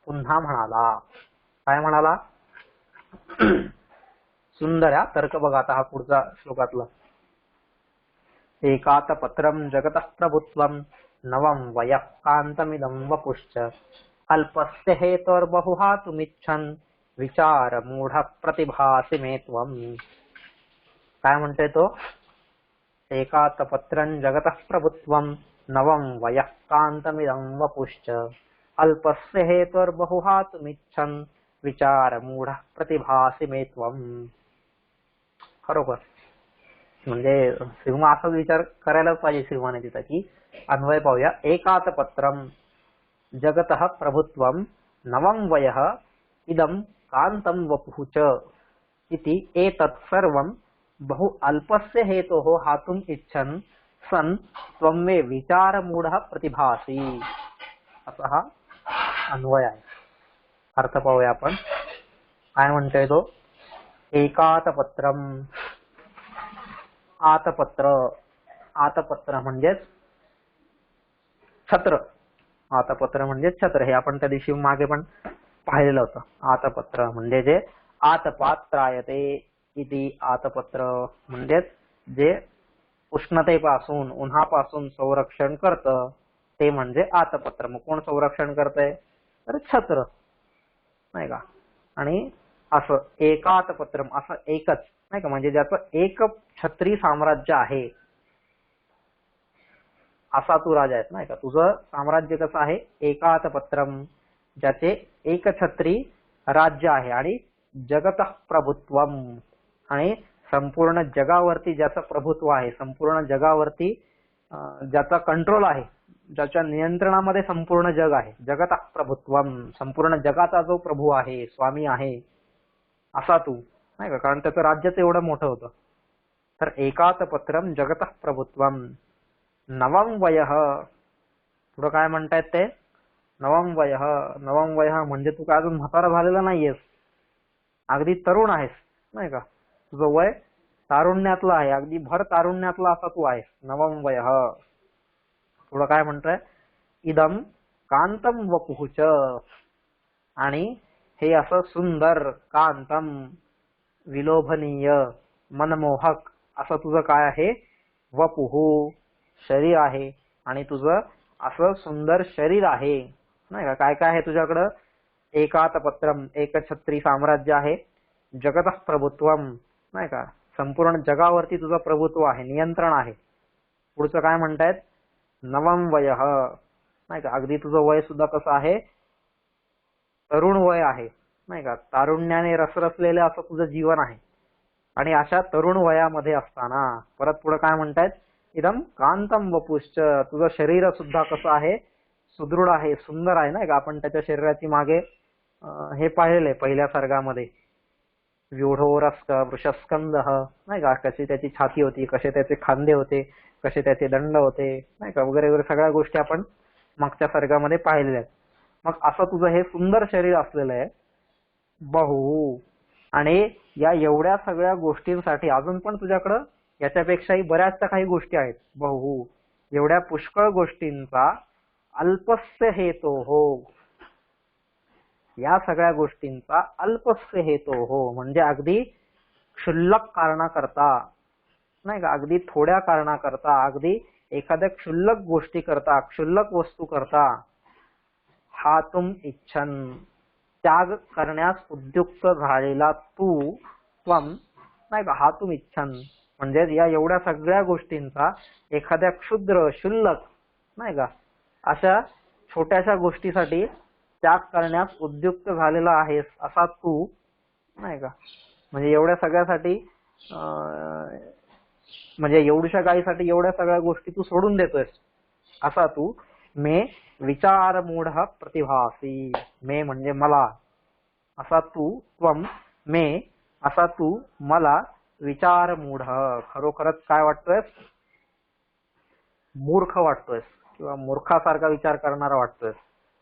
पुन्हा म्हणाला. काय म्हणाला? सुंदर हा तर्क बघा आता हा पुढचा श्लोकातला. एकात पत्रम जगतः प्रभुत्वम नवम वयः कांतमिदं वपुश्च अल्पस्य हेतोर्बहुहा तुमिच्छन् विचार मूढ प्रतिभासि मे त्वम्. काय म्हणते तो? एकात पत्रं जगतः प्रभुत्वम नवम वयः कांतमिदं वपुश्च अल्पस्य हेतोर्बहुहा तुमिच्छन् विचार मूढ प्रतिभासि मे त्वम्. बरोबर, म्हणजे सिंह असा विचार करायलाच पाहिजे सिंहाने तिथं की अन्वय पाहूया. एकात पत्रम जगतः प्रभुत्वम नवम वयः इदं कांतं वपुः च इति एतत् सर्वं बहु अल्पस्य हेतोः हातुम् इच्छन् सन् त्वं मे विचारमूढः प्रतिभासि. असा हा अन्वय आहे. अर्थ पाहूया आपण. काय म्हणतोय तो? एकात पत्रम, आतपत्र, आतपत्र म्हणजेच छत्र, आतपत्र म्हणजे छत्र. हे आपण त्या दिवशी मागे पण पाहिलेलं होतं. आतपत्र म्हणजे जे आतपात्रायते इति आतपत्र म्हणजेच जे उष्णतेपासून, उन्हापासून संरक्षण करतं ते म्हणजे आतपत्र. मग कोण संरक्षण करतंय? तर छत्र, नाही का. आणि असं एकातपत्रम, असं एकच, नाही का, म्हणजे ज्याचं एक छत्री साम्राज्य आहे असा तू राजा आहेस, नाही का. तुझं साम्राज्य कसं आहे? एकातपत्रम, ज्याचे एकछत्री राज्य आहे. आणि जगतः प्रभुत्वम, आणि संपूर्ण जगावरती ज्याचं प्रभुत्व आहे, संपूर्ण जगावरती ज्याचा कंट्रोल आहे, ज्याच्या नियंत्रणामध्ये संपूर्ण जग आहे. जगतः प्रभुत्वम, संपूर्ण जगाचा जो प्रभू आहे, स्वामी आहे असा तू, नाही का. कारण त्याचं राज्यच एवढं मोठं होतं. तर एकातपत्रम जगतः प्रभुत्वम नवम वयः, पुढं काय म्हणतायत ते? नवम वयः. नवम वयः म्हणजे तू काय अजून म्हातारा झालेला नाहीयेस, अगदी तरुण आहेस, नाही का. तुझं वय तारुण्यातलं आहे, अगदी भर तारुण्यातला असा तू आहेस. नवम वयः. पुढं काय म्हणतंय? इदम कांतम वपुः च, आणि हे असं सुंदर, कांतम विलोभनीय, मनमोहक असं तुझं काय आहे? वपुः शरीर आहे. आणि तुझं असं सुंदर शरीर आहे, नाही का. काय काय आहे तुझ्याकडं? एकातपत्रम, एकछत्री साम्राज्य आहे. जगतः प्रभुत्वम, नाही का, संपूर्ण जगावरती तुझं प्रभुत्व आहे, नियंत्रण आहे. पुढचं काय म्हणतायत? नवम वयः, नाही का, अगदी तुझं वय सुद्धा कसं आहे? तरुण वय आहे, नाही का. तारुण्याने रसरसलेलं असं तुझं जीवन आहे. आणि अशा तरुण वयामध्ये असताना परत पुढे काय म्हणतायत? इदम कांतम वपुश्च, तुझं शरीर सुद्धा कसं आहे? सुदृढ आहे, सुंदर आहे, नाही का. आपण त्याच्या शरीराची मागे हे पाहिलेले पहिल्या सर्गामध्ये. व्यूढोरस्क वृषस्कंदः, नाही का, कशी त्याची छाती होती, कसे त्याचे खांदे होते, कसे त्याचे दंड होते, नाही का, वगैरे वगैरे सगळ्या गोष्टी आपण मागच्या सर्गामध्ये पाहिलेल्या आहेत. मग असं तुझं हे सुंदर शरीर असलेलं आहे. बहु, आणि या एवढ्या सगळ्या गोष्टींसाठी अजून पण तुझ्याकडं याच्यापेक्षाही बऱ्याचशा काही गोष्टी आहेत. बहु, एवढ्या पुष्कळ गोष्टींचा अल्पस्य हेतोः, या सगळ्या गोष्टींचा अल्पस्य हेतोः म्हणजे अगदी क्षुल्लक कारणाकरता, नाही का, अगदी थोड्या कारणाकरता, अगदी एखाद्या क्षुल्लक गोष्टी करता, क्षुल्लक वस्तू करता हातुम इच्छन, त्याग करण्यास उद्युक्त झालेला तू, त्वम, नाही का, हातुम इच्छन म्हणजे या एवढ्या सगळ्या गोष्टींचा एखाद्या क्षुद्र शुल्लक, नाही का, अशा छोट्याशा गोष्टीसाठी त्याग करण्यास उद्युक्त झालेला आहेस असा तू, नाही का, म्हणजे एवढ्या सगळ्यासाठी म्हणजे एवढ्याशा गायीसाठी एवढ्या सगळ्या गोष्टी तू सोडून देतोयस असा तू मे विचारमूढ प्रतिभासी, मे म्हणजे मला, असा तू, त्वम मे असा तू मला विचारमूढ, खरोखरच काय वाटतोयस, मूर्ख वाटतोयस किंवा मूर्खासारखा विचार करणारा वाटतोयस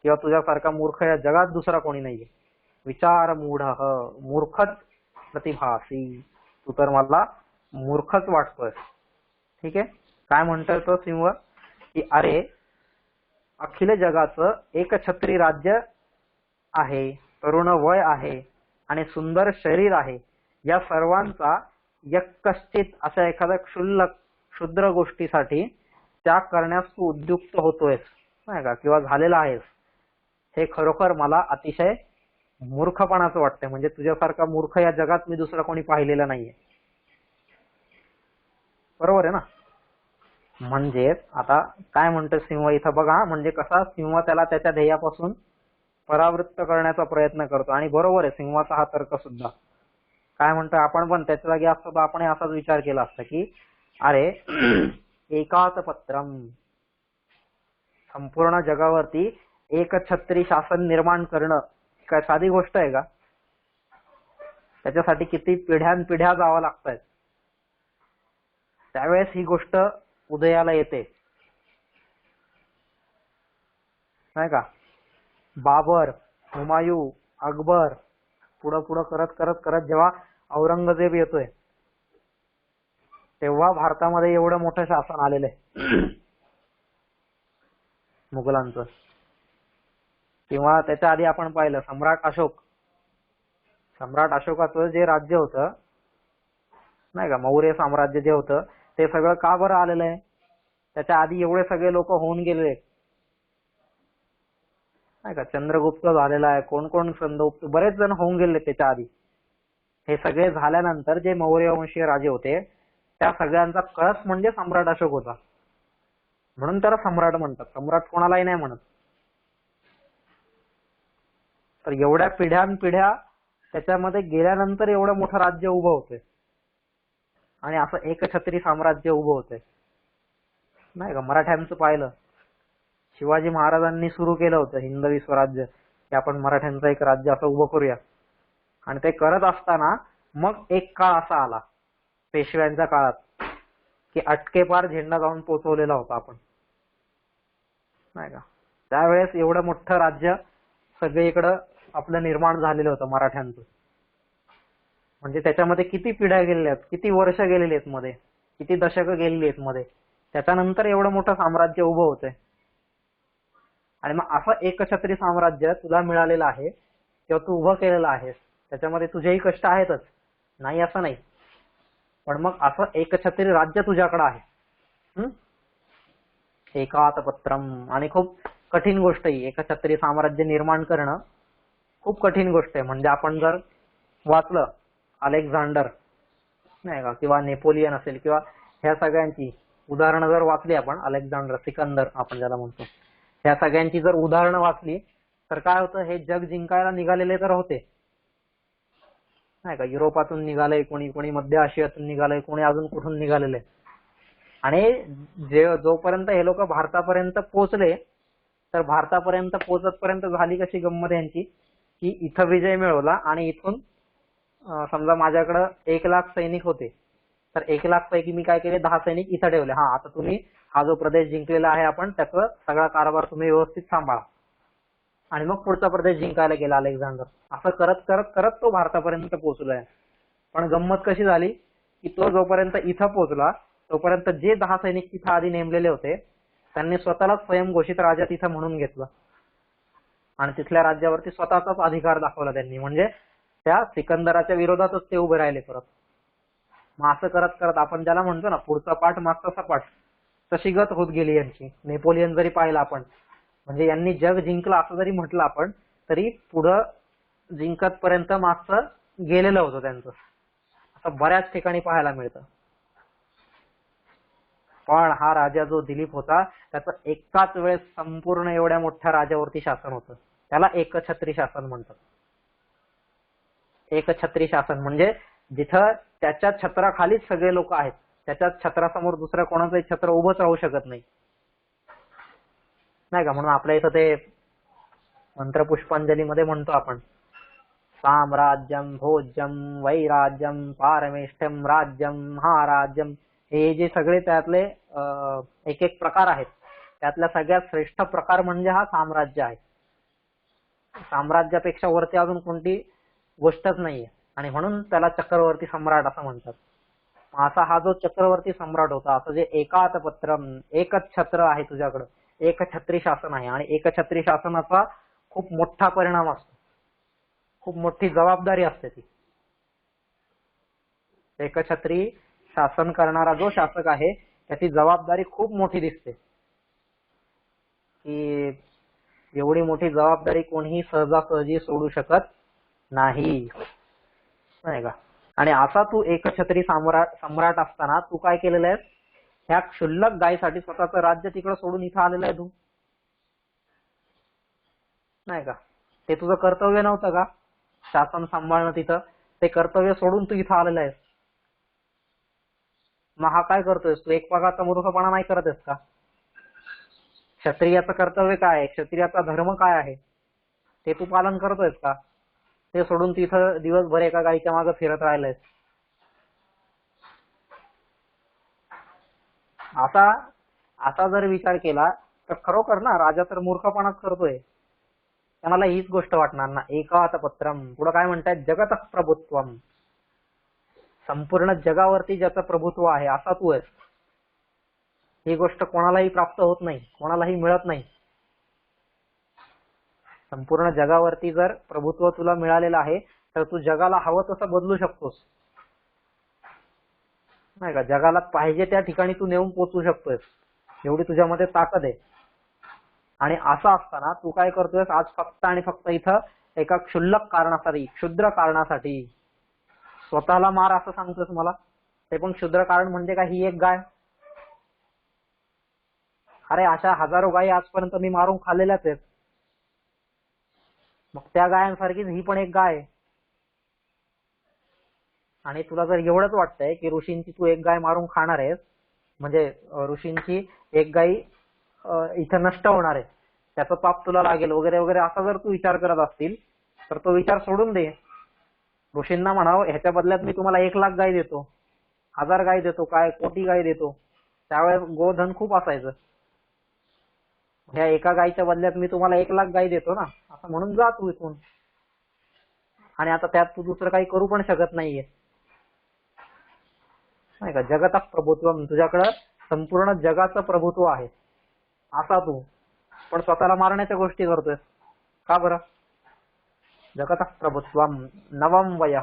किंवा तुझ्यासारखा मूर्ख या जगात दुसरा कोणी नाहीये. विचारमूढ, मूर्खच प्रतिभासी, तू तर मला मूर्खच वाटतोयस. ठीक आहे. काय म्हणतोय तो सिंह की अरे अखिल जगाचं एकछत्री राज्य आहे, तरुण वय आहे आणि सुंदर शरीर आहे, या सर्वांचा यक्कश्चित अशा एखाद्या क्षुद्र गोष्टीसाठी त्याग करण्यास तू उद्युक्त होतोयस, नाही का, किंवा झालेला आहेस, हे खरोखर मला अतिशय मूर्खपणाचं वाटतंय. म्हणजे तुझ्यासारखा मूर्ख या जगात मी दुसरा कोणी पाहिलेला नाहीये. बरोबर आहे ना. म्हणजे आता काय म्हणतो सिंह इथं बघा, म्हणजे कसा सिंह त्याला त्याच्या ध्येयापासून परावृत्त करण्याचा प्रयत्न करतो. आणि बरोबर आहे सिंहाचा हा तर्क सुद्धा. काय म्हणतो, आपण पण त्याच्या जागी असतो तर आपण असाच विचार केला असता की अरे एकात पत्रम, संपूर्ण जगावरती एकछत्री शासन निर्माण करणं काय साधी गोष्ट आहे का? त्याच्यासाठी किती पिढ्यानपिढ्या जावं लागतंय. त्यावेळेस ही गोष्ट उदयाला येते, नाही का. बाबर, हुमायूं, अकबर, पुढं पुढं करत करत करत जेव्हा औरंगजेब येतोय तेव्हा भारतामध्ये एवढं मोठं शासन आलेलं आहे मुघलांचं. किंवा त्याच्या आधी आपण पाहिलं सम्राट अशोक, सम्राट अशोकाचं जे राज्य होतं, नाही का, मौर्य साम्राज्य जे होतं ते सगळं का बरं आलेलं आहे? त्याच्या आधी एवढे सगळे लोक होऊन गेले, नाही का. चंद्रगुप्त झालेला आहे, कोण कोण, चंद्रगुप्त, बरेच जण होऊन गेले त्याच्या आधी. हे सगळे झाल्यानंतर जे मौर्य वंशीय राजे होते त्या सगळ्यांचा कळस म्हणजे सम्राट अशोक होता. म्हणून त्याला सम्राट म्हणतात, सम्राट कोणालाही नाही म्हणत. तर एवढ्या पिढ्यानपिढ्या त्याच्यामध्ये गेल्यानंतर एवढं मोठं राज्य उभं होतंय आणि असं एकछत्री साम्राज्य उभं होतंय, नाही का. मराठ्यांचं पाहिलं, शिवाजी महाराजांनी सुरू केलं होतं हिंदवी स्वराज्य, की आपण मराठ्यांचं एक राज्य असं उभं करूया. आणि ते करत असताना मग एक काळ असा आला पेशव्यांच्या काळात की अटकेपार झेंडा जाऊन पोचवलेला होता आपण, नाही का. त्यावेळेस एवढं मोठं राज्य सगळीकडं आपलं निर्माण झालेलं होतं मराठ्यांचं. म्हणजे त्याच्यामध्ये किती पिढ्या गेलेल्या आहेत, किती वर्ष गेलेली आहेत मध्ये, किती दशकं गेलेली आहेत मध्ये, त्याच्यानंतर एवढं मोठं साम्राज्य उभं होतंय. आणि मग असं एकछत्री साम्राज्य तुला मिळालेलं आहे किंवा तू उभं केलेलं आहेस, त्याच्यामध्ये तुझेही कष्ट आहेतच, नाही असं नाही. पण मग असं एकछत्री राज्य तुझ्याकडे आहे, एकात पत्रम. आणि खूप कठीण गोष्ट आहे एकछत्री साम्राज्य निर्माण करणं, खूप कठीण गोष्ट आहे. म्हणजे आपण जर वाचलं अलेक्झांडर, नाही का, किंवा नेपोलियन असेल किंवा ह्या सगळ्यांची उदाहरणं जर वाचली आपण, अलेक्झांडर, सिकंदर आपण ज्याला म्हणतो, ह्या सगळ्यांची जर उदाहरणं वाचली तर काय होतं, हे जग जिंकायला निघालेले तर होते, नाही का. युरोपातून निघाले कोणी, कोणी मध्य आशियातून निघाले, कोणी अजून कुठून निघालेले. आणि जोपर्यंत हे लोक भारतापर्यंत पोहोचले तर भारतापर्यंत पोहोचतपर्यंत झाली कशी गंमत यांची की इथं विजय मिळवला आणि इथून समजा माझ्याकडे 1,00,000 सैनिक होते तर 1,00,000 पैकी मी काय केले, 10 सैनिक इथं ठेवले. हा, आता तुम्ही हा जो प्रदेश जिंकलेला आहे आपण त्याचा सगळा कारभार तुम्ही व्यवस्थित सांभाळा. आणि मग पुढचा प्रदेश जिंकायला गेला अलेक्झांडर. असं करत करत करत तो भारतापर्यंत पोहोचलाय. पण गंमत कशी झाली की तो जोपर्यंत इथं पोहोचला तोपर्यंत जे 10 सैनिक तिथं आधी नेमलेले होते त्यांनी स्वतःलाच स्वयंघोषित राजा तिथं म्हणून घेतला आणि तिथल्या राज्यावरती स्वतःचाच अधिकार दाखवला त्यांनी. म्हणजे त्या सिकंदराच्या विरोधातच ते उभे राहिले परत. मग असं करत करत आपण ज्याला म्हणतो ना पुढचा पाठ मागचा सपाट, तशी गत होत गेली यांची. नेपोलियन जरी पाहिला आपण, म्हणजे यांनी जग जिंकलं असं जरी म्हटलं आपण तरी पुढं जिंकत पर्यंत मागचं गेलेलं होतं त्यांचं, असं बऱ्याच ठिकाणी पाहायला मिळतं. पण हा राजा जो दिलीप होता त्याचं एकाच वेळेस संपूर्ण एवढ्या मोठ्या राज्यावरती शासन होतं. त्याला एकछत्री शासन म्हणतात. एकछत्री शासन म्हणजे जिथं त्याच्या छत्राखालीच सगळे लोक आहेत, त्याच्या छत्रासमोर दुसऱ्या कोणाचंही छत्र उभंच राहू शकत नाही, नाही का. म्हणून आपल्या इथं ते मंत्रपुष्पांजलीमध्ये म्हणतो आपण, साम्राज्यम भोज्यम वैराज्यम पारमेष्ठ्यम राज्यम महाराज्यम, हे जे सगळे त्यातले एक एक प्रकार आहेत त्यातल्या सगळ्यात श्रेष्ठ प्रकार म्हणजे हा साम्राज्य आहे. साम्राज्यापेक्षा वरती अजून कोणती गोष्टच नाहीये आणि म्हणून त्याला चक्रवर्ती सम्राट असं म्हणतात. असा हा जो चक्रवर्ती सम्राट होता, असं जे एकातपत्रम एकच छत्र आहे तुझ्याकडं, एकछत्री शासन आहे आणि एकछत्री शासनाचा खूप मोठा परिणाम असतो, खूप मोठी जबाबदारी असते ती. एकछत्री शासन करणारा जो शासक आहे त्याची जबाबदारी खूप मोठी दिसते, की एवढी मोठी जबाबदारी कोणीही सहजासहजी सोडू शकत नाही, नाही का. आणि असा तू एकछत्री सम्राट असताना तू काय केलेलं आहेस, ह्या क्षुल्लक गायीसाठी स्वतःचं राज्य तिकडे सोडून इथं आलेलं आहे तू, नाही का. ते तुझं कर्तव्य नव्हतं का, शासन सांभाळणं तिथं, ते कर्तव्य सोडून तू इथं आलेला आहेस. मग हा काय करतोयस तू, एक प्रकारचा मूर्खपणा नाही करत आहेस का. क्षत्रियाचं कर्तव्य काय आहे, क्षत्रियाचा धर्म काय आहे ते तू पालन करतोयस का. ते सोडून तिथं दिवसभर एका गायीच्या मागे फिरत राहिलंयस. असा असा जर विचार केला तर खरोखर ना राजा तर मूर्खपणाच करतोय. त्याला हीच गोष्ट वाटणार ना, एकातपत्रम, पुढे काय म्हणतायत, जगतः प्रभुत्वम, संपूर्ण जगावरती ज्याचं प्रभुत्व आहे असा तू आहेस. ही गोष्ट कोणालाही प्राप्त होत नाही, कोणालाही मिळत नाही. संपूर्ण जगावरती जर प्रभुत्व तुला मिळालेलं आहे तर तू जगाला हवं तसं बदलू शकतोस, नाही का. जगाला पाहिजे त्या ठिकाणी तू नेऊन पोहोचू शकतोस, एवढी तुझ्यामध्ये ताकद आहे. आणि असं असताना तू काय करतोयस, आज फक्त आणि फक्त इथं एका क्षुल्लक कारणासाठी, क्षुद्र कारणासाठी स्वतःला मार असं सांगतोस मला. ते पण क्षुद्र कारण म्हणजे काय, ही एक गाय. अरे अशा हजारो गायी आजपर्यंत मी मारून खाल्लेल्याच आहेत, मग त्या गायांसारखीच ही पण एक गाय. आणि तुला जर एवढंच वाटतंय की ऋषींची तू एक गाय मारून खाणार आहेस, म्हणजे ऋषींची एक गाय इथं नष्ट होणार आहे, त्याचं पाप तुला लागेल वगैरे वगैरे, असा जर तू विचार करत असतील तर तो विचार सोडून दे. ऋषींना म्हणावं, ह्याच्या बदल्यात मी तुम्हाला 1,00,000 गाय देतो, 1000 गाय देतो, काय कोटी गाय देतो. त्यावेळेस गोधन खूप असायचं. ह्या एका गायीच्या बदल्यात मी तुम्हाला 1,00,000 गाय देतो ना, असं म्हणून जा तू इथून. आणि आता त्यात तू दुसरं काही करू पण शकत नाहीये, नाही का. जगतः प्रभुत्व, तुझ्याकडं संपूर्ण जगाचं प्रभुत्व आहे असा तू, पण स्वतःला मारण्याच्या गोष्टी करतोय का बरं. जगतः प्रभुत्व नवम वय,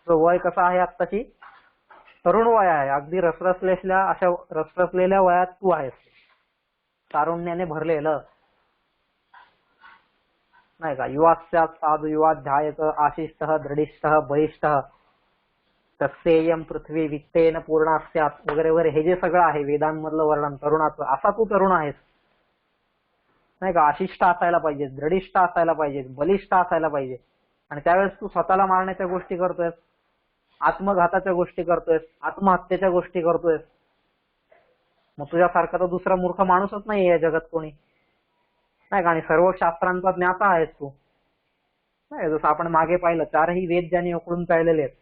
तो वय कसा आहे आत्ताची, तरुण वय आहे, अगदी रसरसलेल्या अशा रसरसलेल्या वयात तू आहेस, तारुण्याने भरलेलं, नाही का. युवास्यात् साधु युवाध्यायत आशिष्टः दृढिष्टः बलिष्ठः तस्येयं पृथ्वी वित्तेन पूर्णा स्यात् वगैरे वगैरे, हे जे सगळं आहे वेदांमधलं वर्णन तरुणाचं, असा तू तरुण आहेस, नाही का. आशिष्ट असायला पाहिजे, दृढिष्ठ असायला पाहिजे, बलिष्ठ असायला पाहिजे. आणि त्यावेळेस तू स्वतःला मारण्याच्या गोष्टी करतोयस, आत्मघाताच्या गोष्टी करतोयस, आत्महत्येच्या गोष्टी करतोयस. मग तुझ्यासारखा तर दुसरा मूर्ख माणूसच नाही या जगात कोणी, नाही का. आणि सर्व शास्त्रांचा ज्ञाता आहेस तू, नाही. जसं आपण मागे पाहिलं, 4ही वेद ज्यांनी उकळून पाहिलेले आहेत,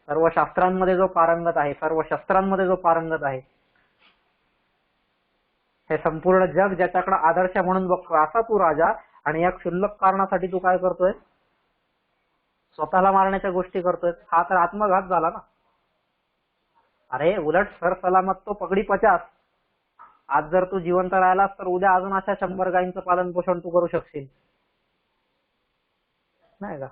सर्व शास्त्रांमध्ये जो पारंगत आहे, सर्व शस्त्रांमध्ये जो पारंगत आहे, हे संपूर्ण जग ज्याच्याकडे आदर्श म्हणून बघतो असा तू राजा. आणि या क्षुल्लक कारणासाठी तू काय करतोय, स्वतःला मारण्याच्या गोष्टी करतोय. हा तर आत्मघात झाला ना. अरे उलट सर सलामत तो पगडी 50. आज जर तू जिवंत राहिलास तर उद्या अजून अशा 100 गायींचं पालन पोषण तू करू शकशील, नाही का.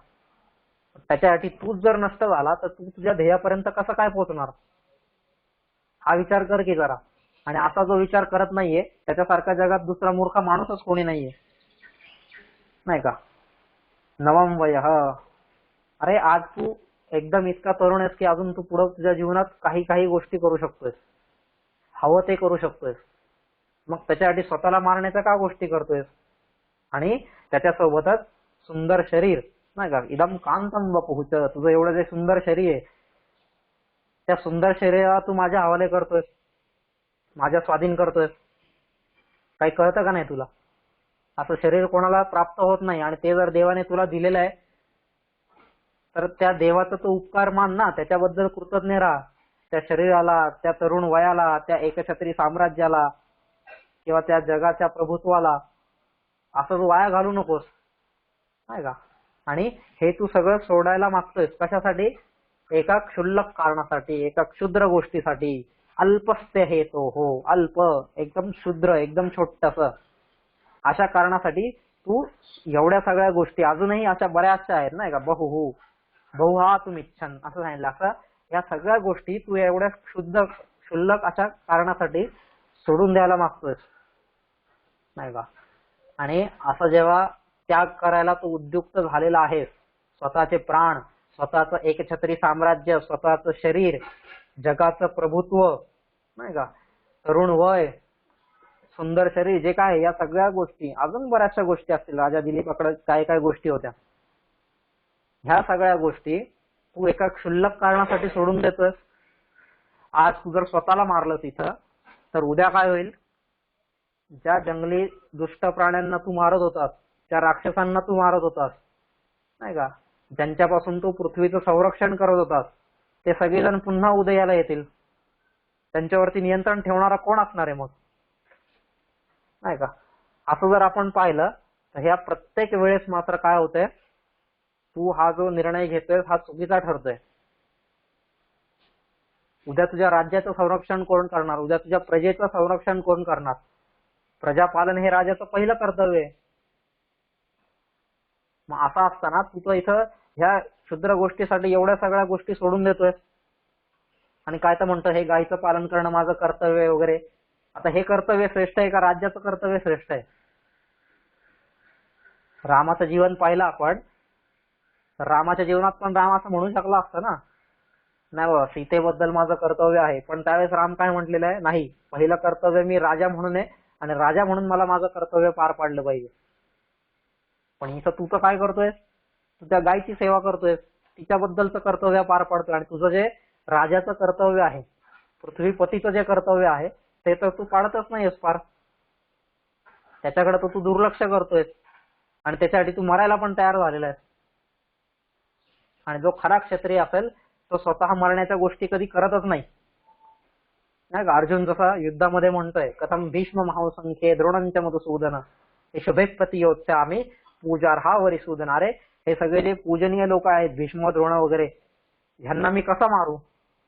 त्याच्यासाठी तूच जर नष्ट झाला तर तू तुझ्या ध्येयापर्यंत कसं काय पोहोचणार, हा विचार कर की जरा. आणि असा जो विचार करत नाहीये त्याच्यासारखा जगात दुसरा मूर्ख माणूसच कोणी नाहीये, नाही का. नवम वयः, अरे आज तू एकदम इतका तरुण आहेस की अजून तू पुढे तुझ्या जीवनात काही काही गोष्टी करू शकतोयस, हवं ते करू शकतोयस. मग त्याच्यासाठी स्वतःला मारण्याच्या का गोष्टी करतोयस. आणि त्याच्यासोबतच सुंदर शरीर, नाही का. इदम कांतम वपुः, तुझं एवढं जे सुंदर शरीर आहे त्या सुंदर शरीराला तू माझ्या हवाले करतोयस, माझ्या स्वाधीन करतोयस. काही कळतं का नाही तुला. असं शरीर कोणाला प्राप्त होत नाही आणि ते जर देवाने तुला दिलेलं आहे तर त्या देवाचा तो उपकार मान ना, त्याच्याबद्दल कृतज्ञ राहा. त्या शरीराला, त्या तरुण वयाला, त्या एकछत्री साम्राज्याला किंवा त्या जगाच्या प्रभुत्वाला असं तू वाया घालू नकोस, नाही का. आणि हे तू सगळं सोडायला मागतोयस कशासाठी. एका क्षुल्लक कारणासाठी, एका क्षुद्र गोष्टीसाठी. अल्पस्य हेतो हो, अल्प एकदम क्षुद्र एकदम छोटस अशा कारणासाठी तू एवढ्या सगळ्या गोष्टी, अजूनही अशा बऱ्याचशा आहेत नाही का. बहु हा तुम्ही इच्छन असं सांगितलं. असं या सगळ्या गोष्टी तू एवढ्या क्षुल्लक अशा कारणासाठी सोडून द्यायला मागतोयस, नाही का. आणि असं जेव्हा त्याग करायला तू उद्युक्त झालेला आहेस, स्वतःचे प्राण, स्वतःचं एकछत्री साम्राज्य, स्वतःचं शरीर, जगाचं प्रभुत्व, नाही का, तरुण वय, सुंदर शरीर, जे काय या सगळ्या गोष्टी, अजून बऱ्याचशा गोष्टी असतील, राजा दिलीपाकडे काय काय गोष्टी होत्या, ह्या सगळ्या गोष्टी तू एका क्षुल्लक कारणासाठी सोडून देतोस. आज तू जर स्वतःला मारलं तिथं तर उद्या काय होईल. ज्या जंगली दुष्ट प्राण्यांना तू मारत होतास, त्या राक्षसांना तू मारत होतास, नाही का, ज्यांच्यापासून तू पृथ्वीचं संरक्षण करत होतास, ते सगळेजण पुन्हा उदयाला येतील. त्यांच्यावरती नियंत्रण ठेवणारा कोण असणार आहे मग, नाही का. असं जर आपण पाहिलं तर ह्या प्रत्येक वेळेस मात्र काय होतंय, तू हा जो निर्णय घेतोय हा चुकीचा ठरतोय. उद्या तुझ्या राज्याचं संरक्षण कोण करणार, उद्या तुझ्या प्रजेचं संरक्षण कोण करणार. प्रजापालन हे राजाचं पहिलं कर्तव्य आहे. मग असं असताना तू तर इथं ह्या क्षुद्र गोष्टीसाठी एवढ्या सगळ्या गोष्टी सोडून देतोय आणि काय तर म्हणतो हे गायीचं पालन करणं माझं कर्तव्य वगैरे. आता हे कर्तव्य श्रेष्ठ आहे का राज्याचं कर्तव्य श्रेष्ठ आहे. रामाचं जीवन पाहिलं आपण तर रामाच्या जीवनात पण राम असं म्हणू शकला असतं ना, नाही बाबा सीतेबद्दल माझं कर्तव्य आहे, पण त्यावेळेस राम काय म्हटलेलं आहे, नाही पहिलं कर्तव्य मी राजा म्हणून आहे आणि राजा म्हणून मला माझं कर्तव्य पार पाडलं पाहिजे. पण इथं तू तर काय करतोयस, तू त्या गायची सेवा करतोयस, तिच्याबद्दलचं कर्तव्य पार पाडतोय आणि तुझं जे राजाचं कर्तव्य आहे, पृथ्वीपतीचं जे कर्तव्य आहे ते तर तू पाडतच नाहीस पार. त्याच्याकडे तर तू दुर्लक्ष करतोयस आणि त्याच्यासाठी तू मरायला पण तयार झालेला आहेस. आणि जो खरा क्षत्रिय असेल तो स्वतः मरण्याच्या गोष्टी कधी करतच नाही, नाही का. अर्जुन जसा युद्धामध्ये म्हणतोय, कथम भीष्म महासंख्ये द्रोणंच मधुसूदन हे शुभेप्रती योत्या आम्ही पूजार्हा वरिसूदन. अरे हे सगळे जे पूजनीय लोक आहेत, भीष्म द्रोण वगैरे, ह्यांना मी कसा मारू.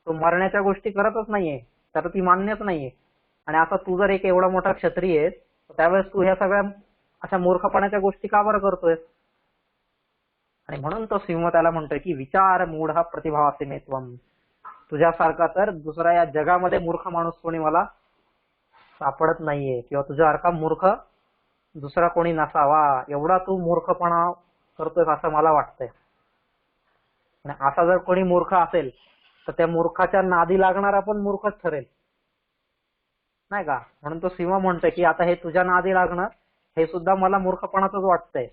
तो मरण्याच्या गोष्टी करतच नाहीये, तर ती मान्यच नाहीये. आणि आता तू जर एक एवढा मोठा क्षत्रिय आहेस त्यावेळेस तू ह्या सगळ्या अशा मूर्खपणाच्या गोष्टी का बरं करतोय. आणि म्हणून तो सिंह त्याला म्हणतोय की विचार मूढ प्रतिभावाचे मेत्वम, तुझ्यासारखा तर दुसऱ्या या जगामध्ये मूर्ख माणूस कोणी मला सापडत नाहीये, किंवा तुझ्यासारखा मूर्ख दुसरा कोणी नसावा, एवढा तू मूर्खपणा करतोय असं मला वाटतंय. आणि असा जर कोणी मूर्ख असेल तर त्या मूर्खाच्या नादी लागणारा पण मूर्खच ठरेल, नाही का. म्हणून तो सिंह म्हणतोय की आता हे तुझ्या नादी लागणं हे सुद्धा मला मूर्खपणाचंच वाटतंय.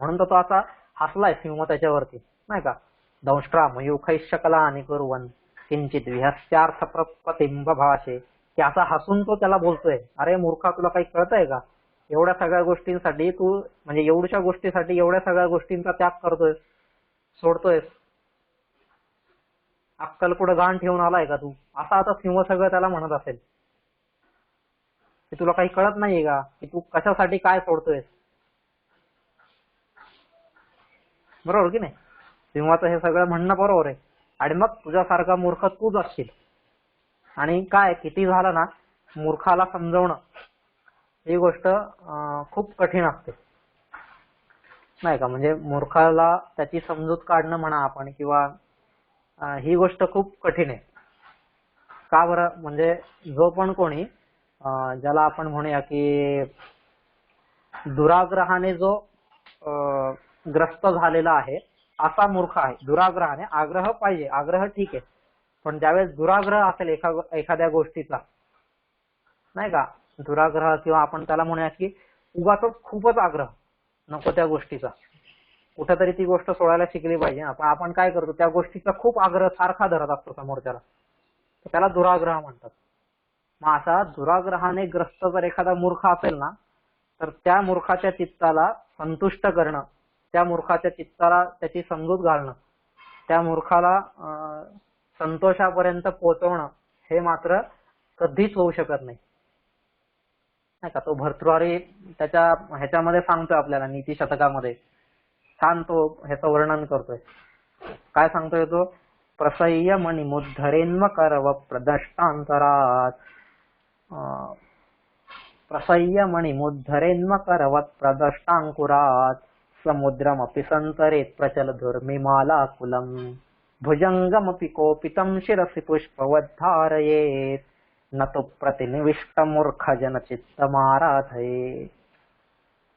म्हणून तो असा हसलाय सिंह त्याच्यावरती, नाही का. दंष्ट्रा मयूखैशकला आणि कुर्वन किंचित विहस्यार्थ प्रपतिंब भाषे, की असा हसून तो त्याला बोलतोय, अरे मूर्खा तुला काही कळतंय का, एवढ्या सगळ्या गोष्टींसाठी तू, म्हणजे एवढ्याशा गोष्टीसाठी एवढ्या सगळ्या गोष्टींचा त्याग करतोय, सोडतोयस. अक्कल कुठं गाण ठेवून आलाय का तू, असा आता सिंह सगळं त्याला म्हणत असेल. की तुला काही कळत नाहीये का की तू कशासाठी काय सोडतोयस. बरोबर की नाही. सिंहाचं हे सगळं म्हणणं बरोबर आहे. आणि मग तुझ्यासारखा मूर्ख तूच असशील. आणि काय किती झालं ना, मूर्खाला समजवणं ही गोष्ट खूप कठीण असते, नाही का. म्हणजे मूर्खाला त्याची समजूत काढणं म्हणा आपण, किंवा ही गोष्ट खूप कठीण आहे. का बरं? म्हणजे जो पण कोणी ज्याला आपण म्हणूया की दुराग्रहाने जो ग्रस्त झालेला आहे असा मूर्ख आहे. दुराग्रहाने, आग्रह पाहिजे, आग्रह ठीक आहे, पण ज्यावेळेस दुराग्रह असेल एखाद्या गोष्टीचा, नाही का, दुराग्रह किंवा आपण त्याला म्हणूया की उगाचच खूपच आग्रह नको त्या गोष्टीचा, कुठेतरी ती गोष्ट सोडायला शिकली पाहिजे. आपण काय करतो, त्या गोष्टीचा खूप आग्रह सारखा धरत असतो समोरच्याला, त्याला दुराग्रह म्हणतात. मग असा दुराग्रहाने ग्रस्त जर एखादा मूर्ख असेल ना, तर त्या मूर्खाच्या चित्ताला संतुष्ट करणं, त्या मूर्खाच्या चित्ताला त्याची समजूत घालणं, त्या मूर्खाला संतोषापर्यंत पोहोचवणं हे मात्र कधीच होऊ शकत नाही. नाही का, तो भर्तृहरी त्याच्या ह्याच्यामध्ये सांगतोय आपल्याला, नीती शतकामध्ये छान तो ह्याचं वर्णन करतोय. काय सांगतोय तो? प्रसह्य मणिमुद्धरेन्म करव प्रदष्टांतरात, प्रसह्य मणिमुद्धरेन्म करवत प्रदष्टांकुरात, समुद्रमपि संतरेत प्रचल दुर्मिमालाकुलम, भुजंगमपि कोपितं शिरसि पुष्पवद्धारयेत, न तु प्रतिनिविष्ट मूर्ख जनचित्तमाराधये.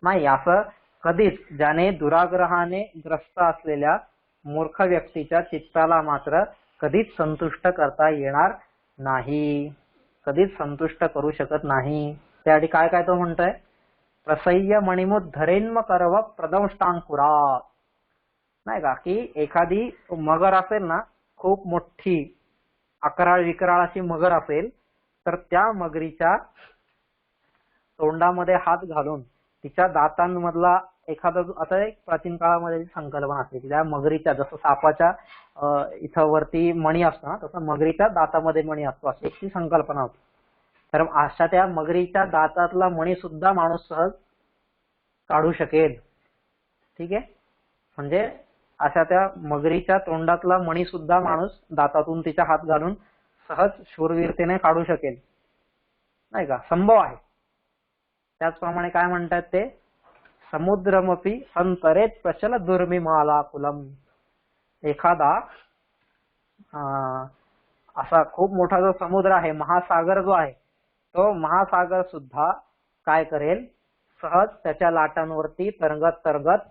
नाही, असं कधीच ज्याने दुराग्रहाने ग्रस्त असलेल्या मूर्ख व्यक्तीच्या चित्ताला मात्र कधीच संतुष्ट करता येणार नाही, कधीच संतुष्ट करू शकत नाही. त्यासाठी काय काय तो म्हणतोय? प्रसह्य मणिमुद्धरेन्म करव प्रदंष्टांकुरात, नाही का, की एखादी मगर असेल ना, खूप मोठी अकराळ विकराळ अशी मगर असेल, तर त्या मगरीच्या तोंडामध्ये हात घालून तिच्या दातांमधला एखादा, आता एक प्राचीन काळामध्ये संकल्पना असते की त्या मगरीच्या, जसं सापाच्या इथं वरती मणी असतो ना, तसं मगरीच्या दातामध्ये मणी असतो, अशी एक ती संकल्पना होती. तर अशा त्या मगरीच्या दातातला मणी सुद्धा माणूस सहज काढू शकेल. ठीक आहे, म्हणजे अशा त्या मगरीच्या तोंडातला मणी सुद्धा माणूस दातातून तिच्या हात घालून सहज शूरवीरतेने काढू शकेल, नाही का, संभव आहे. त्याचप्रमाणे काय म्हणतात ते? समुद्रमपि संतरेत प्रचल दुर्मिमालाकुलम, एखादा असा खूप मोठा जो समुद्र आहे, महासागर जो आहे, तो महासागर सुद्धा काय करेल, सहज त्याच्या लाटांवरती तरंगत तरंगत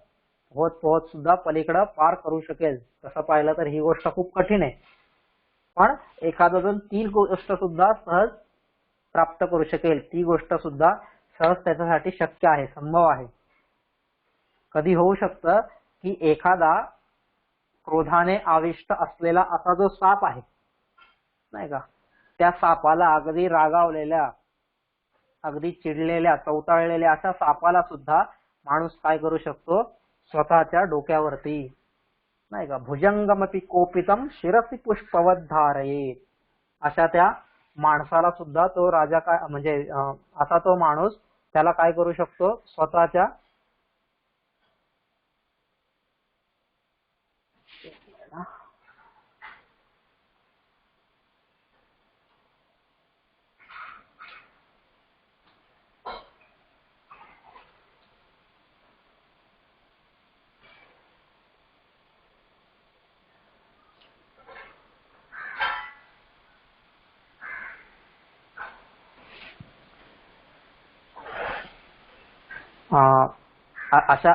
होत पोहोच सुद्धा पलीकडे पार करू शकेल. तसं पाहिलं तर ही गोष्ट खूप कठीण आहे, पण एखादा जण ती गोष्ट सुद्धा सहज प्राप्त करू शकेल, ती गोष्ट सुद्धा सहज त्याच्यासाठी शक्य आहे, संभव आहे. कधी होऊ शकतं की एखादा क्रोधाने आविष्ट असलेला असा जो साप आहे, नाही का, त्या सापाला, अगदी रागावलेल्या, अगदी चिडलेल्या, चवताळलेल्या अशा सापाला सुद्धा माणूस काय करू शकतो, स्वतःच्या डोक्यावरती, नाही का, भुजंगमपि कोपितम शिरसि पुष्पवद्धारयेत, अशा त्या माणसाला सुद्धा तो राजा काय, म्हणजे असा तो माणूस त्याला काय करू शकतो, स्वतःच्या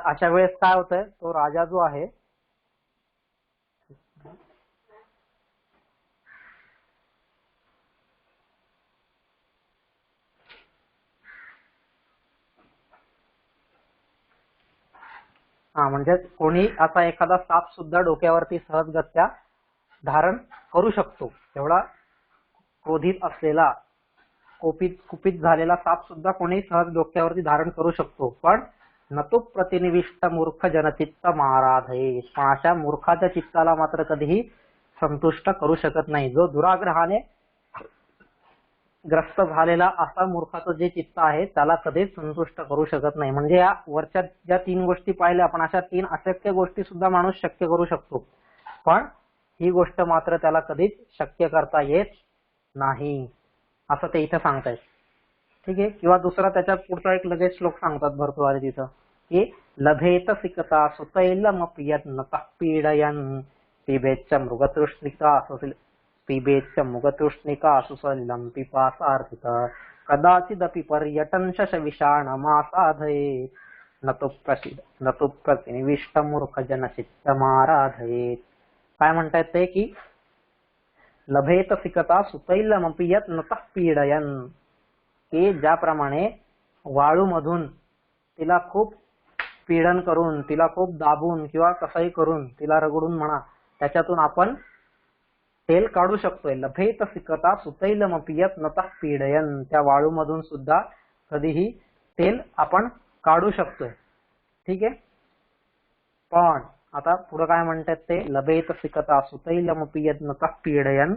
अशा वेळेस काय होतंय, तो राजा जो आहे, म्हणजे कोणी असा एखादा साप सुद्धा डोक्यावरती सहजगत्या धारण करू शकतो. एवढा क्रोधित असलेला, कुपित झालेला साप सुद्धा कोणी सहज डोक्यावरती धारण करू शकतो. पण नतु प्रतिनिविष्ट मूर्ख जनचित्त माराधये, पण अशा मूर्खाच्या चित्ताला मात्र कधीही संतुष्ट करू शकत नाही. जो दुराग्रहाने ग्रस्त झालेला असा मूर्खाचं जे चित्त आहे त्याला कधीच संतुष्ट करू शकत नाही. म्हणजे या वरच्या ज्या 3 गोष्टी पाहिल्या आपण, अशा 3 अशक्य गोष्टी सुद्धा माणूस शक्य करू शकतो, पण ही गोष्ट मात्र त्याला कधीच शक्य करता येत नाही, असं ते इथं सांगतायत. ठीक आहे. किंवा दुसरा त्याच्यात पुढचा एक लगेच श्लोक सांगतात भरतुहरी तिथं, की लभेत सिकता सुतैलमपि यन्न पीडयन् पिबेच्च मृगतृष्णिका पिबेच्च मुगतृष्णिका सुसलिलं पिपासार्थित कदाचिदपि पर्यटन शशविषाणमासाधयेत् न तु प्रतिनिविष्ट मूर्खजनचित्तमाराधयेत्. काय म्हणतायत ते की लभेत सिकता सुतैलमपि यत् नतः पीडयन्, की ज्याप्रमाणे वाळूमधून तिला खूप पीडन करून, तिला खूप दाबून किंवा कसंही करून, तिला रगडून म्हणा, त्याच्यातून आपण तेल काढू शकतोय. लभेत सिकता सुतैलमपि यत् नतः पीडयन्, त्या वाळूमधून सुद्धा कधीही तेल आपण काढू शकतोय. ठीक आहे. पण आता पुढे काय म्हणतात ते, लभेत सिकता सुतैलमपि यत् नतः पीडयन्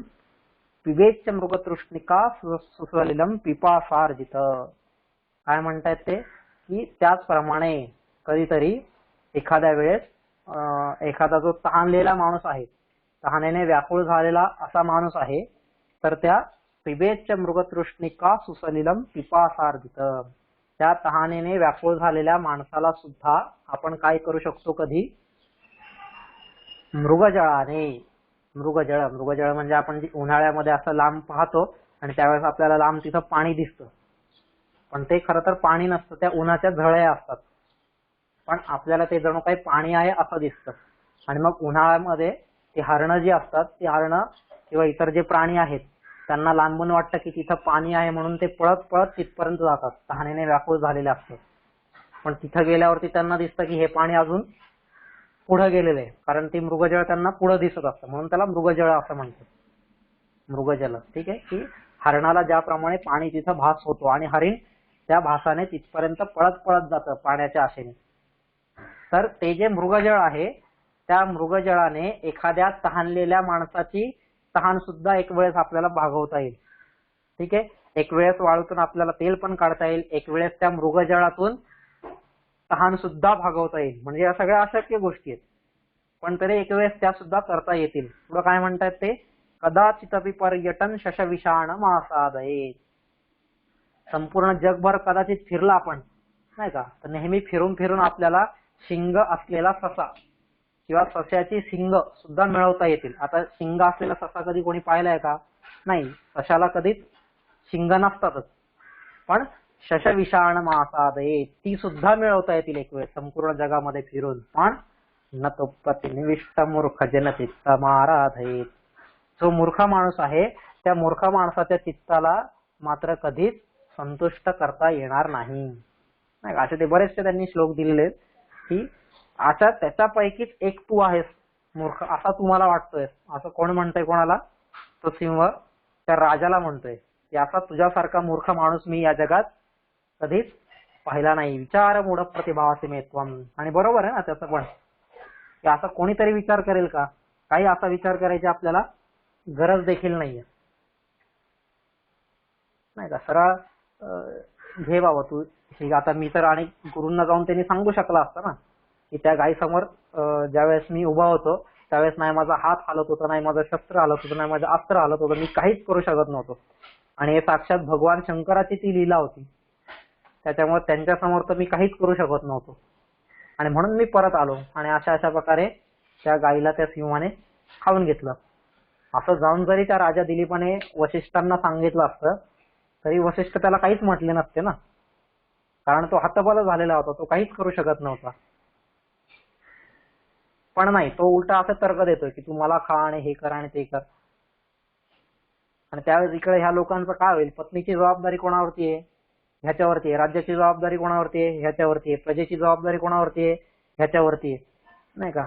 पिबेच्च मृगतृष्णिका सुसलिलं पिपासार्जित. काय म्हणतात ते की त्याचप्रमाणे कधीतरी एखाद्या वेळेस एखादा जो तहानलेला माणूस आहे, तहानेने व्याकुळ झालेला असा माणूस आहे, तर त्या पिबेच्च मृगतृष्णिका सुसलिलं पिपासार्जित, त्या तहानेने व्याकुळ झालेल्या माणसाला सुद्धा आपण काय करू शकतो, कधी मृगजळाने, मृगजळ म्हणजे आपण उन्हाळ्यामध्ये असं लांब पाहतो आणि त्यावेळेस आपल्याला लांब तिथं पाणी दिसतं, पण ते खरं तर पाणी नसतं, त्या उन्हाच्या झळ्या असतात, पण आपल्याला ते जणू काही पाणी आहे असं दिसतं. आणि मग उन्हाळ्यामध्ये ती हरणं जी असतात, ती हरणं किंवा इतर जे प्राणी आहेत त्यांना लांबून वाटतं की तिथं पाणी आहे, म्हणून ते पळत पळत तिथपर्यंत जातात, तहानेने व्याकुळ झालेले असतात. पण तिथं गेल्यावरती त्यांना दिसतं की हे पाणी अजून पुढे गेलेलं आहे, कारण ती मृगजळ त्यांना पुढे दिसत असतं, म्हणून त्याला मृगजळ असं म्हणतात, मृगजल. ठीक आहे. की हरणाला ज्याप्रमाणे पाणी तिथं भास होतो आणि हरिण त्या भासाने तिथपर्यंत पळत पळत जातं पाण्याच्या आशेने, तर ते जे मृगजळ आहे त्या मृगजळाने एखाद्या तहानलेल्या माणसाची तहान सुद्धा एक वेळेस आपल्याला भागवता येईल. ठीक आहे. एक वेळेस वाळूतून आपल्याला तेल पण काढता येईल, एक वेळेस त्या मृगजळातून तहान सुद्धा भागवता येईल. म्हणजे या सगळ्या अशक्य गोष्टी आहेत, पण तरी एक वेळेस त्या सुद्धा करता येतील. पुढे काय म्हणतात ते, कदाचिदपि पर्यटन शशविषाणमासादयेत्. संपूर्ण जगभर कदाचित फिरला आपण, नाही का, तर नेहमी फिरून फिरून आपल्याला शिंग असलेला ससा किंवा सश्याची शिंग सुद्धा मिळवता येतील. आता शिंग असलेला ससा कधी कोणी पाहिलाय का? नाही, सशाला कधीच शिंग नसतातच, पण शशविषाणमासादयेत् ती सुद्धा मिळवता येतील एक वेळ संपूर्ण जगामध्ये फिरून. पण न तो प्रतिनिविष्ट मूर्ख जनचित्तमाराधयेत्. जो मूर्ख माणूस आहे त्या मूर्ख माणसाच्या चित्ताला मात्र कधीच संतुष्ट करता येणार नाही. नाही, असे ते बरेचसे त्यांनी श्लोक दिलेले आहेत की अशा त्याच्यापैकीच एक तू आहेस मूर्ख, असा तुम्हाला वाटतोय. असं कोण म्हणतंय कोणाला? तो सिंह त्या राजाला म्हणतोय की असा तुझ्यासारखा मूर्ख माणूस मी या जगात कधीच पाहिला नाही. विचार मूढ प्रतिभासी मे त्वम. आणि बरोबर आहे ना त्याचं पण, की असा कोणीतरी विचार करेल का? काही असा विचार करायची आपल्याला गरज देखील नाहीये, नाही का. सरळ घे बाबा तू. आता मी तर आणि गुरूंना जाऊन त्यांनी सांगू शकला असता ना की त्या गायीसमोर ज्यावेळेस मी उभा होतो त्यावेळेस नाही माझा हात हालत होता, नाही माझं शस्त्र हालत होतं, नाही माझं अस्त्र हालत होतं, मी काहीच करू शकत नव्हतो. आणि हे साक्षात भगवान शंकराची ती लीला होती, त्याच्यामुळे त्यांच्या समोर तर मी काहीच करू शकत नव्हतो आणि म्हणून मी परत आलो. आणि अशा अशा प्रकारे त्या गायीला त्या सिंहाने खाऊन घेतलं. असं जाऊन जरी त्या राजा दिलीपाने वशिष्ठांना सांगितलं असतं तरी वशिष्ठ त्याला काहीच म्हटले नसते ना, कारण तो हतबल झालेला होता, तो काहीच करू शकत नव्हता. पण नाही, तो उलटा असं तर्क देतोय की तू मला खा आणि हे कर आणि ते कर. आणि त्यावेळेस इकडे ह्या लोकांचं काय होईल? पत्नीची जबाबदारी कोणावरती आहे? ह्याच्यावरती आहे. राज्याची जबाबदारी कोणावरती आहे? ह्याच्यावरती आहे. प्रजेची जबाबदारी कोणावरती आहे? ह्याच्यावरती आहे, नाही का.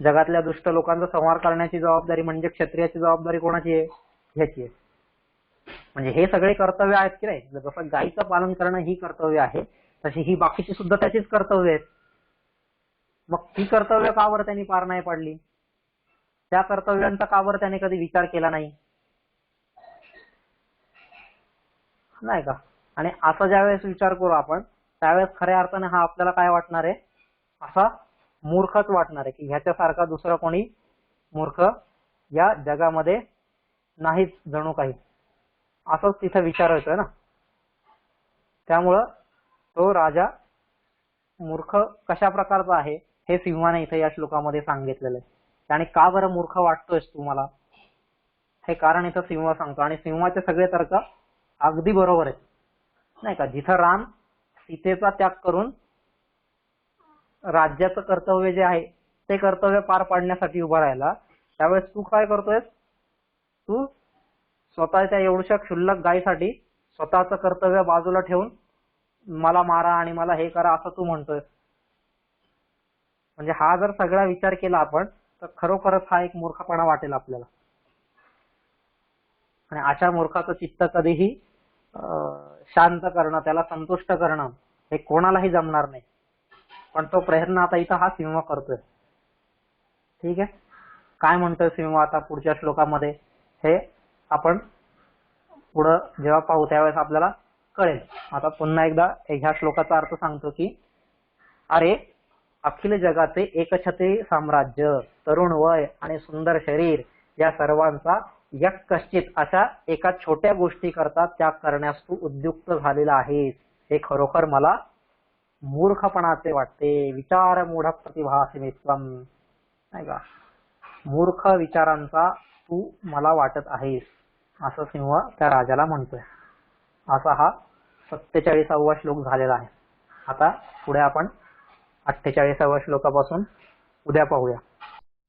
जगातल्या दुष्ट लोकांचा संहार करण्याची जबाबदारी म्हणजे क्षत्रियाची जबाबदारी कोणाची आहे? ह्याची आहे. म्हणजे हे सगळे कर्तव्य आहेत की नाही. जसं गायीचं पालन करणं ही कर्तव्य आहे, तशी ही बाकीची सुद्धा त्याचीच कर्तव्य आहेत. मग ती कर्तव्य का बरं त्यांनी पार नाही पाडली? त्या कर्तव्यांचा का बरं त्याने कधी विचार केला नाही, नाही का. आणि असा ज्यावेळेस विचार करू आपण त्यावेळेस खऱ्या अर्थाने हा आपल्याला काय वाटणार आहे? असा मूर्खच वाटणार आहे की ह्याच्यासारखा दुसरा कोणी मूर्ख या जगामध्ये नाहीच जणू काही, असंच तिथे विचार होतोय ना. त्यामुळं तो राजा मूर्ख कशा प्रकारचा आहे हे सिंहाने इथे या श्लोकामध्ये सांगितलेलं आहे. आणि का बरं मूर्ख वाटतोयस तू मला? हे कारण इथं सिंह सांगतो आणि सिंहाचे सगळे तर्क अगदी बरोबर आहेत, नाही का. जिथं राम सीतेचा त्याग करून राज्याचं कर्तव्य जे आहे ते कर्तव्य पार पाडण्यासाठी उभा राहिला, त्यावेळेस तू काय करतोयस? तू स्वतःच्या एवढ्या क्षुल्लक गायीसाठी स्वतःचं कर्तव्य बाजूला ठेवून मला मारा आणि मला हे करा असं तू म्हणतोय. म्हणजे हा जर सगळा विचार केला आपण तर खरोखरच हा एक मूर्खपणा वाटेल आपल्याला. आणि अशा मूर्खाचं चित्त कधीही शांत करणं, त्याला संतुष्ट करणं हे कोणालाही जमणार नाही. पण तो प्रयत्न आता इथं हा सिंह करतोय. ठीक आहे. काय म्हणतोय सिंह आता पुढच्या श्लोकामध्ये हे आपण पुढं जेव्हा पाहू त्यावेळेस आपल्याला कळेल. आता पुन्हा एकदा ह्या श्लोकाचा अर्थ सांगतो की अरे अखिल जगाचे एकछत्री साम्राज्य, तरुण वय आणि सुंदर शरीर या सर्वांचा यक कश्चित अशा एका छोट्या गोष्टी करता त्याग करण्यास तू उद्युक्त झालेला आहेस, हे खरोखर मला मूर्खपणाचे वाटते. विचार मूढ प्रतिभासिमित्वम, नाही का, मूर्ख विचारांचा तू मला वाटत आहेस असं सिंह त्या राजाला म्हणतोय. असा हा 47वा श्लोक झालेला आहे. आता पुढे आपण 48व्या श्लोकापासून उद्या पाहूया.